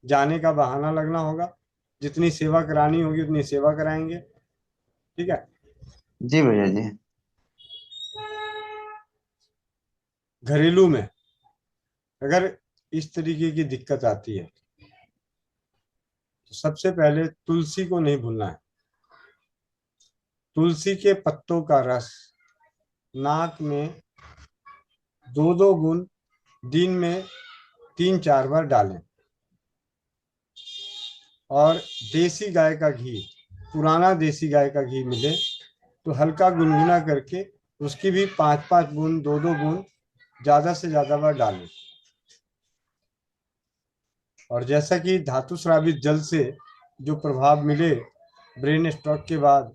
जाने का बहाना लगना होगा, जितनी सेवा करानी होगी उतनी सेवा कराएंगे। ठीक है। जी भैया जी। घरेलू में अगर इस तरीके की दिक्कत आती है तो सबसे पहले तुलसी को नहीं भूलना है। तुलसी के पत्तों का रस नाक में 2-2 बूंद दिन में 3-4 बार डालें, और देसी गाय का घी, पुराना देसी गाय का घी मिले तो हल्का गुनगुना करके उसकी भी 5-5 बूंद 2-2 बूंद ज्यादा से ज्यादा बार डालें। और जैसा कि धातु स्रावित जल से जो प्रभाव मिले ब्रेन स्ट्रोक के बाद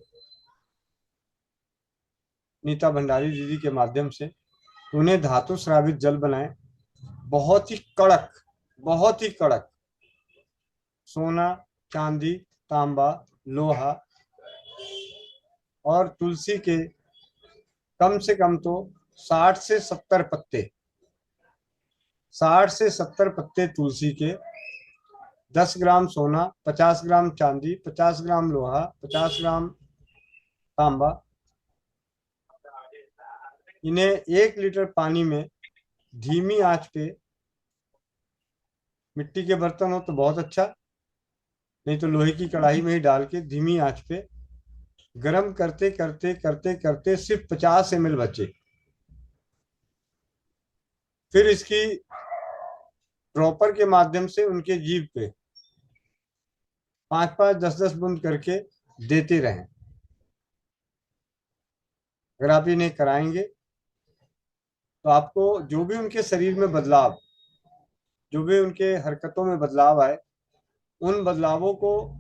नीता भंडारी दीदी के माध्यम से, उन्हें धातु स्रावित जल बनाएं, बहुत ही कड़क, बहुत ही कड़क, सोना, चांदी, तांबा, लोहा और तुलसी के कम से कम तो 60 से 70 पत्ते, 60 से 70 पत्ते तुलसी के, 10 ग्राम सोना, 50 ग्राम चांदी, 50 ग्राम लोहा, 50 ग्राम तांबा, इन्हें 1 लीटर पानी में धीमी आंच पे, मिट्टी के बर्तन हो तो बहुत अच्छा, नहीं तो लोहे की कढ़ाई में ही डाल के धीमी आंच पे गरम करते करते करते करते सिर्फ 50 ml बचे। फिर इसकी ड्रॉपर के माध्यम से उनके जीभ पे 5-5, 10-10 बूंद करके देते रहें। अगर आप इन्हें कराएंगे तो आपको जो भी उनके शरीर में बदलाव, जो भी उनके हरकतों में बदलाव आए, उन बदलावों को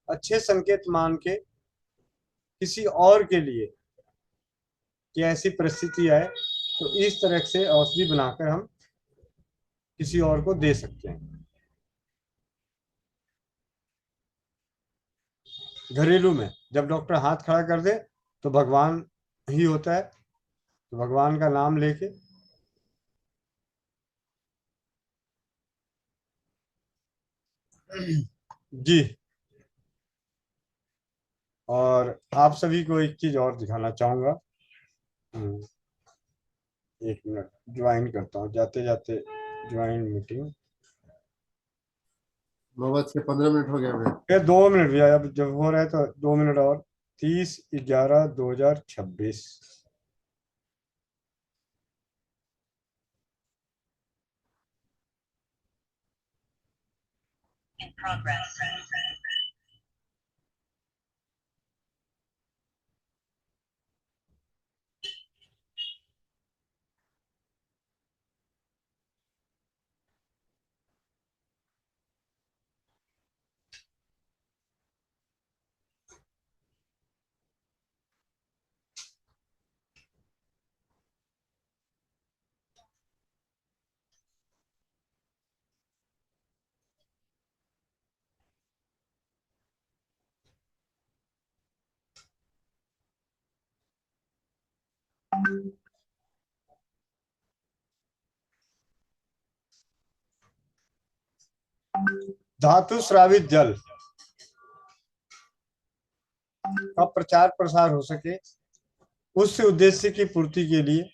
अच्छे संकेत मान के किसी और के लिए कि ऐसी परिस्थिति आए तो इस तरह से औषधि बनाकर हम किसी और को दे सकते हैं। घरेलू में जब डॉक्टर हाथ खड़ा कर दे तो भगवान ही होता है, तो भगवान का नाम लेके जी। और आप सभी को एक चीज और दिखाना चाहूंगा। 1 मिनट ज्वाइन करता हूँ, जाते जाते ज्वाइन मीटिंग। 9:15 हो गया भैया। फिर 2 मिनट भैया, अब जब हो रहा है तो 2 मिनट और। 30/11/2026। धातु स्रावित जल का प्रचार प्रसार हो सके उस उद्देश्य की पूर्ति के लिए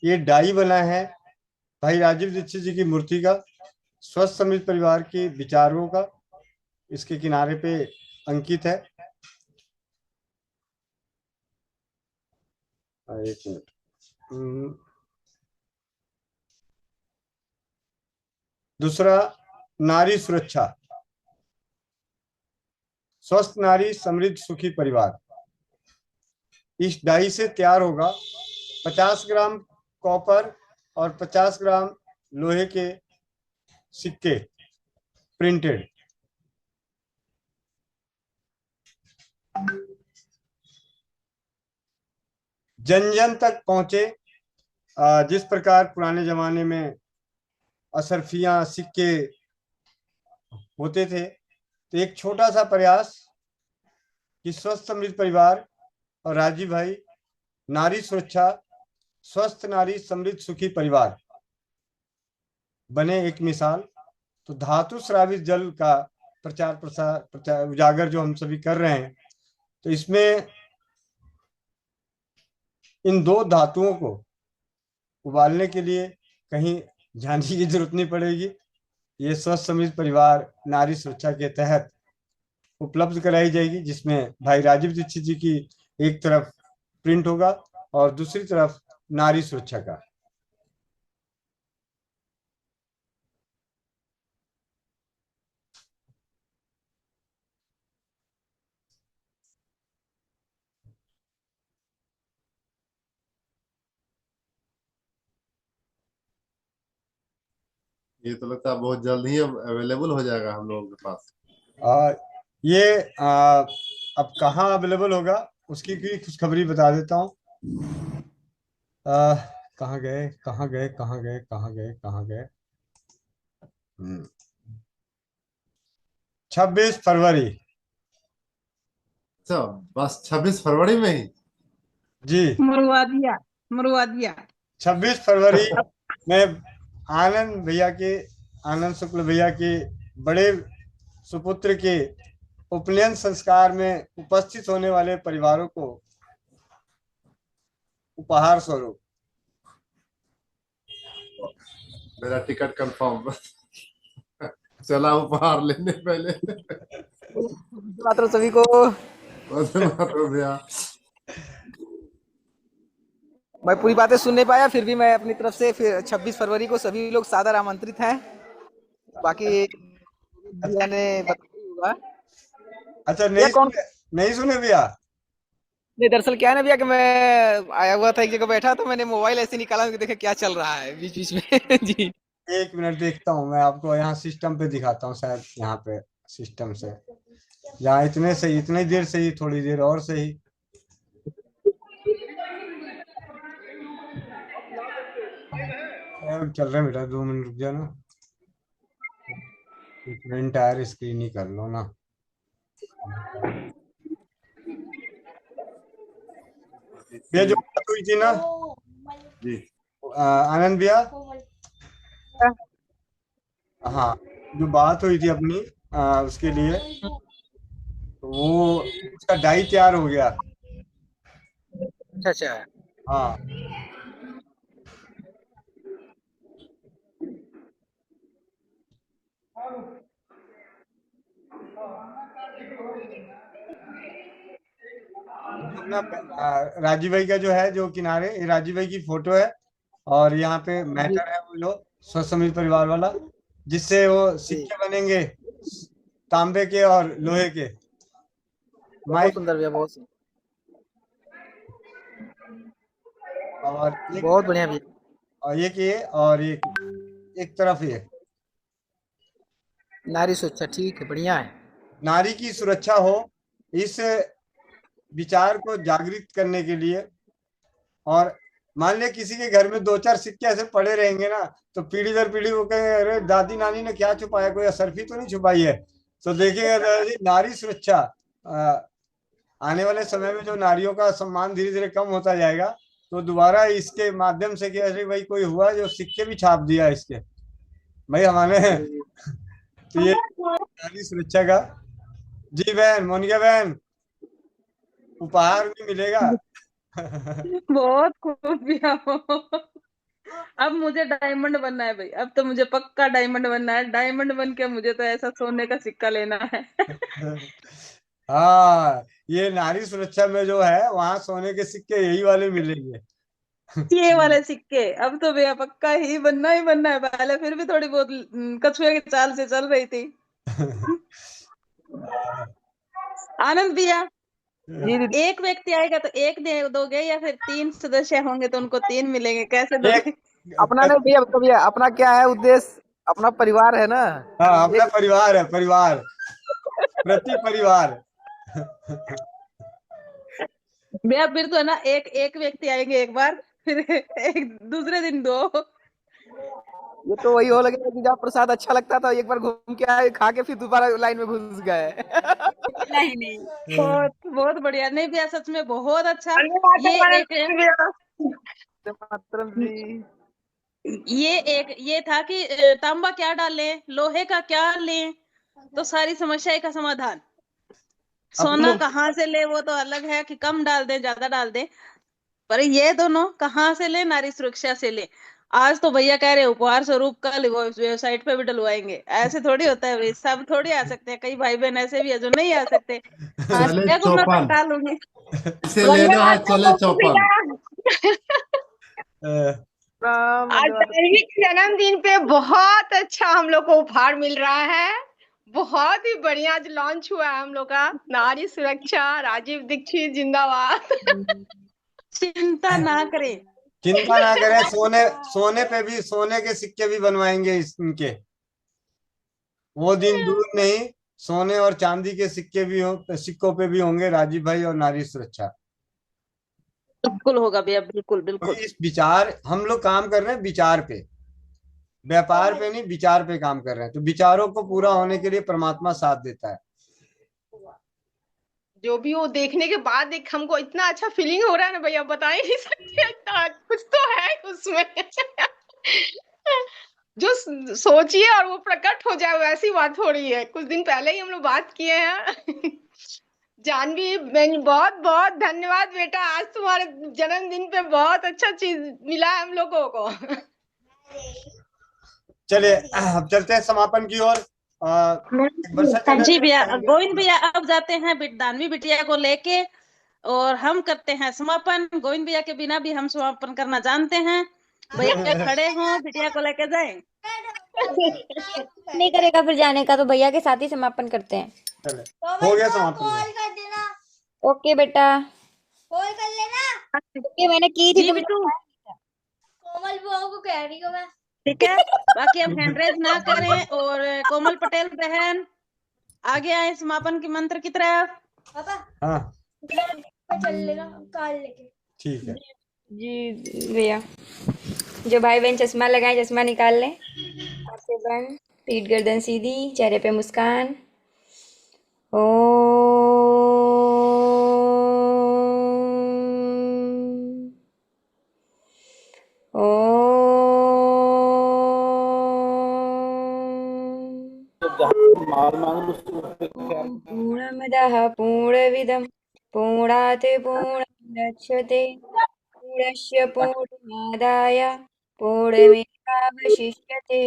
ये डाई बना है भाई राजीव दीक्षित जी की मूर्ति का, स्वस्थ समृद्ध परिवार के विचारों का इसके किनारे पे अंकित है। एक मिनट। दूसरा, नारी सुरक्षा, स्वस्थ नारी समृद्ध सुखी परिवार। इस डाई से तैयार होगा 50 ग्राम कॉपर और 50 ग्राम लोहे के सिक्के प्रिंटेड। जन जन तक पहुंचे। जिस प्रकार पुराने जमाने में असरफियां सिक्के होते थे, तो एक छोटा सा प्रयास कि स्वस्थ समृद्ध परिवार और राजीव भाई नारी सुरक्षा स्वस्थ नारी समृद्ध सुखी परिवार बने एक मिसाल। तो धातु स्रावित जल का प्रचार प्रसार उजागर जो हम सभी कर रहे हैं, तो इसमें इन दो धातुओं को उबालने के लिए कहीं जाने की जरूरत नहीं पड़ेगी। ये स्वस्थ समृद्ध परिवार नारी सुरक्षा के तहत उपलब्ध कराई जाएगी, जिसमें भाई राजीव दीक्षित जी की एक तरफ प्रिंट होगा और दूसरी तरफ नारी सुरक्षा का। ये तो लगता है बहुत जल्द ही अवेलेबल हो जाएगा हम लोगों के पास। ये अब कहाँ अवेलेबल होगा उसकी भी खुशखबरी बता देता हूँ। कहाँ गए 26 फरवरी। अच्छा, बस 26 फरवरी में ही? जी, मरवा दिया 26 फरवरी में आनंद शुक्ल भैया के बड़े सुपुत्र के उपनयन संस्कार में उपस्थित होने वाले परिवारों को उपहार स्वरूप मेरा टिकट कंफर्म। चला उपहार लेने पहले। मात्र सभी को भैया, मैं पूरी बातें सुन नहीं पाया, फिर भी मैं अपनी तरफ से फिर 26 फरवरी को सभी लोग सादर आमंत्रित हैं। बाकी भैया ने बताया होगा। अच्छा, नहीं सुने भैया? नहीं, दरअसल क्या है ना भैया कि मैं आया हुआ था एक जगह बैठा, तो मैंने मोबाइल ऐसे निकाला कि देखे क्या चल रहा है बीच बीच में। जी, एक मिनट देखता हूँ, मैं आपको यहाँ सिस्टम पे दिखाता हूँ, शायद यहाँ पे सिस्टम से, यहाँ इतनी देर से ही, थोड़ी देर और से ही। चल रहा है बेटा, 2 मिनट रुक जाना, एंटायर स्क्रीन ही कर लो ना। ये जो बात हुई थी ना जी आनंद भैया, हाँ, जो बात हुई थी अपनी उसके लिए, वो उसका डाई तैयार हो गया। अच्छा, हाँ, राजीव भाई का जो है, जो किनारे, ये राजीव भाई की फोटो है, और यहाँ पे मैटर है वो जो स्वस्थ समृद्ध परिवार वाला, जिससे वो सिक्के बनेंगे तांबे के और लोहे के। बहुत सुंदर भैया, बहुत सुंदर, और बहुत बढ़िया भैया। और और एक तरफ ये नारी सुरक्षा, ठीक है, बढ़िया है। नारी की सुरक्षा हो, इस विचार को जागृत करने के लिए। और मान लिया किसी के घर में 2-4 सिक्के ऐसे पड़े रहेंगे ना, तो पीढ़ी दर पीढ़ी वो कहे अरे दादी नानी ने क्या छुपाया, कोई असरफी तो नहीं छुपाई है। तो देखिएगा नारी सुरक्षा, आने वाले समय में जो नारियों का सम्मान धीरे धीरे कम होता जाएगा, तो दोबारा इसके माध्यम से कि अरे भाई कोई हुआ जो सिक्के भी छाप दिया इसके, भाई हमारे तो ये नारी सुरक्षा का। जी बहन, मोनिका बहन, उपहार भी मिलेगा। बहुत खूबियां हो। अब मुझे डायमंड बनना है भाई, अब तो मुझे पक्का डायमंड बनना है। डायमंड बन के मुझे तो ऐसा सोने का सिक्का लेना है। हाँ, ये नारी सुरक्षा में जो है वहां सोने के सिक्के यही वाले मिलेंगे। ये वाले सिक्के अब तो भैया पक्का ही बनना है। पहले फिर भी थोड़ी बहुत कछुए की चाल से चल रही थी। आनंद भैया, एक व्यक्ति आएगा तो एक दे दोगे या फिर 3 सदस्य होंगे तो उनको 3 मिलेंगे, कैसे दोगे? अपना नहीं भैया, तो भैया अपना क्या है उद्देश्य, अपना परिवार है ना। हाँ, अपना परिवार है, परिवार प्रति परिवार। भैया फिर तो है ना, एक व्यक्ति आएंगे एक बार, फिर एक दूसरे दिन 2। ये तो वही हो लगेगा कि जब प्रसाद अच्छा लगता था एक बार घूम के आए, खा के फिर दोबारा लाइन में घुस गए। नहीं बहुत बहुत बढ़िया। नहीं भैया सच में बहुत अच्छा। ये था कि तांबा क्या डालें, लोहे का क्या लें, तो सारी समस्या का समाधान। सोना कहाँ से ले वो तो अलग है कि कम डाल दे ज्यादा डाल दे, पर ये दोनों कहाँ से ले, नारी सुरक्षा से ले। आज तो भैया कह रहे उपहार स्वरूप कल वो वेबसाइट पे भी डलवाएंगे। ऐसे थोड़ी होता है भाई, सब थोड़ी आ सकते हैं। कई भाई बहन ऐसे भी है जो नहीं आ सकते। चले चौपन हटा लूंगी। इसे लेना है, चले चौपन। आज दैविक जन्मदिन पे बहुत अच्छा हम लोग को उपहार मिल रहा है। बहुत ही बढ़िया आज लॉन्च हुआ है हम लोग का। नारी सुरक्षा, राजीव दीक्षित जिंदाबाद। चिंता ना करें, चिंता ना करें। सोने पे भी, सोने के सिक्के भी बनवाएंगे इनके। वो दिन दूर नहीं, सोने और चांदी के सिक्के भी सिक्कों पे भी होंगे राजीव भाई और नारी सुरक्षा। बिल्कुल होगा भैया, बिल्कुल बिल्कुल। इस विचार, हम लोग काम कर रहे हैं विचार पे, व्यापार पे नहीं, विचार पे काम कर रहे हैं। तो विचारों को पूरा होने के लिए परमात्मा साथ देता है। जो भी वो देखने के बाद एक हमको इतना अच्छा फीलिंग हो रहा है ना भैया, बता ही नहीं सकते। इतना कुछ तो है उसमें। जो सोचिए और वो प्रकट हो जाए वैसी बात हो रही है। कुछ दिन पहले ही हम लोग बात किए हैं। जानवी, बहुत बहुत धन्यवाद बेटा, आज तुम्हारे जन्मदिन पे बहुत अच्छा चीज मिला है हम लोगों को। चलिए अब चलते हैं समापन की ओर। जी भैया, गोविंद भैया अब जाते हैं दानवी बिटिया को लेके और हम करते हैं समापन। गोविंद भैया के बिना भी हम समापन करना जानते हैं। भैया खड़े हों, बिटिया को लेके जाएं। नहीं करेगा फिर जाने का, तो भैया के साथ ही समापन करते हैं। हो गया समापन। कॉल कर देना। ओके बेटा, कॉल कर लेना। ओके मैंने की थी। कोमल बुआ को कह रही हूँ मैं। ठीक है, बाकी हम हैंड रेज ना करें और कोमल पटेल बहन आगे आए समापन के मंत्र की तरफ। पापा हाँ चल लेगा कार लेके। ठीक है जी भैया। जो भाई बहन चश्मा लगाए चश्मा निकाल लें, आंखें बंद, पीठ गर्दन सीधी, चेहरे पे मुस्कान। पूर्णमदः पूर्णमिदं पूर्णात् पूर्णमुदच्यते पूर्णस्य पूर्णमादाय पूर्णमेवावशिष्यते।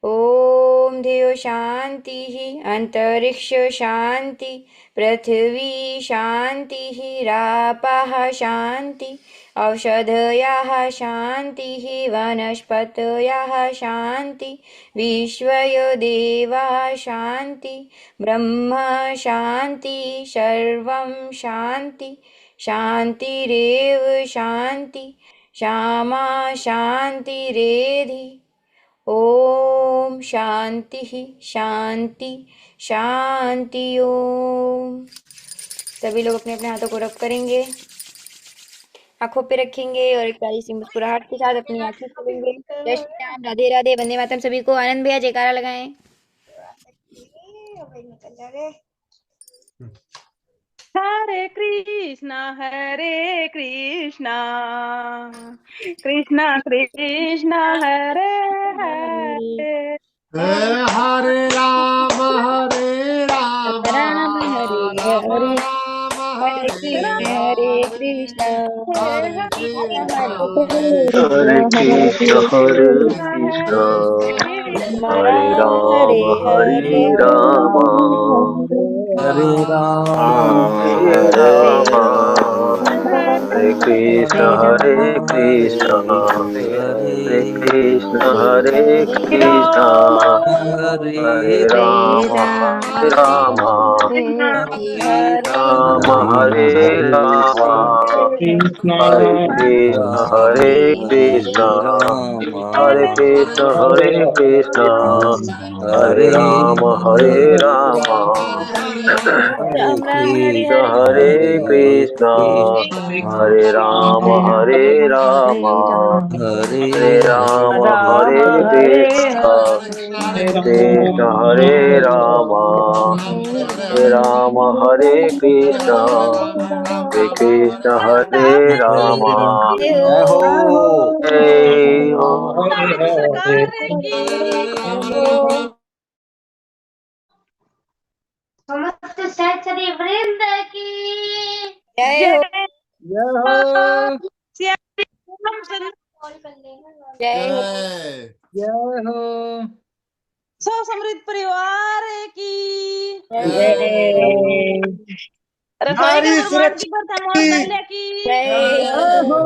ओम धियो शांति, अंतरिक्ष शांति, पृथ्वी शांति, रापः शांति, औषधयः शांति, वनस्पतयः शांति, विश्वदेवः शांति, ब्रह्म शांति, सर्वं शांति, शांतिरेव शांति, श्यामा शांतिरेधि। ओम शांति शांति शांति। ओम। सभी लोग अपने अपने हाथों को रब करेंगे, आंखों पे रखेंगे और एक प्यारी सी मुस्कुराहट के साथ अपनी आंखें खोलेंगे। जय श्री राम, राधे राधे, वंदे मातरम। सभी को आनंद भैया जयकारा लगाएं। हरे कृष्णा कृष्णा कृष्णा हरे हरे, हरे राम राम हरे हरे, हरे कृष्ण हरे कृष्ण हरे कृष्ण हरे राम हरे राम हरे राम हरे राम हरे कृष्ण हरे कृष्ण हरे कृष्ण हरे राम राम हरे राम कृष्ण हरे कृष्ण हरे कृष्ण हरे कृष्ण हरे राम हरे कृष्ण हरे राम हरे राम हरे कृष्ण कृष्ण हरे राम हरे कृष्ण हरे राम जय हो जय हो। सरकार की समस्त सहचरी वृंद की जय जय हो। जय हो श्री रामचंद्र जय हो। जय हो सो समृद्ध परिवार की जय रसोई नारी का निर्माण की सुरक्षा प्रथम की कन्या की जय हो।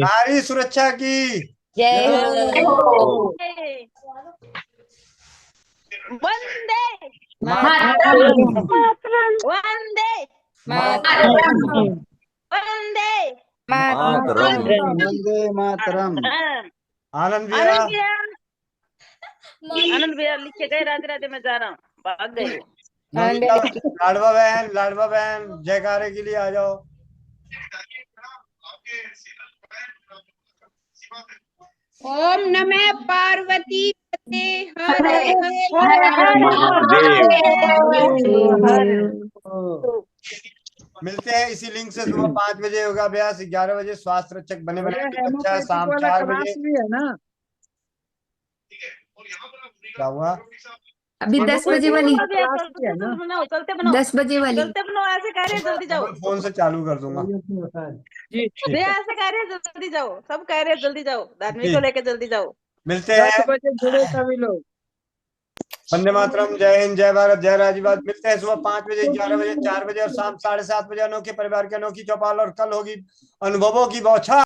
नारी सुरक्षा की जय हो। वंदे मातरम वंदे मातरम वंदे मातरम वंदे मातरम। आनंद आनंद भैया आनंद भैया लिख के गए राधे राधे मैं जा रहा हूँ भाग गए वो। नमिता लाडवा बहन जयकारे के लिए आ जाओ। ओम नमः पार्वती पते हर हर हर महादेव मिलते हैं इसी लिंक से सुबह 5 बजे योगाभ्यास, 11 बजे स्वास्थ्य रक्षक बने बनाए तो अच्छा है, शाम 4 बजे भी है ना। क्या हुआ? अभी 10 बजे वाली बनाओ चलते बनाओ 10 बजे वाली चलते बनाओ ऐसे कह रहे जल्दी जाओ फोन से चालू कर दूंगा। भैया ऐसे कह रहे जल्दी जाओ सब कह रहे जल्दी जाओ धार्मिक को लेके जल्दी जाओ मिलते हैं 10 बजे जुड़े सभी लोग। वंदे मातरम, जय हिंद, जय भारत, जय राजीवाद। मिलते हैं सुबह 5 बजे, 11 बजे, 4 बजे और शाम 7:30 बजे अनोखे परिवार के अनोखी चौपाल। और कल होगी अनुभवों की बौछार।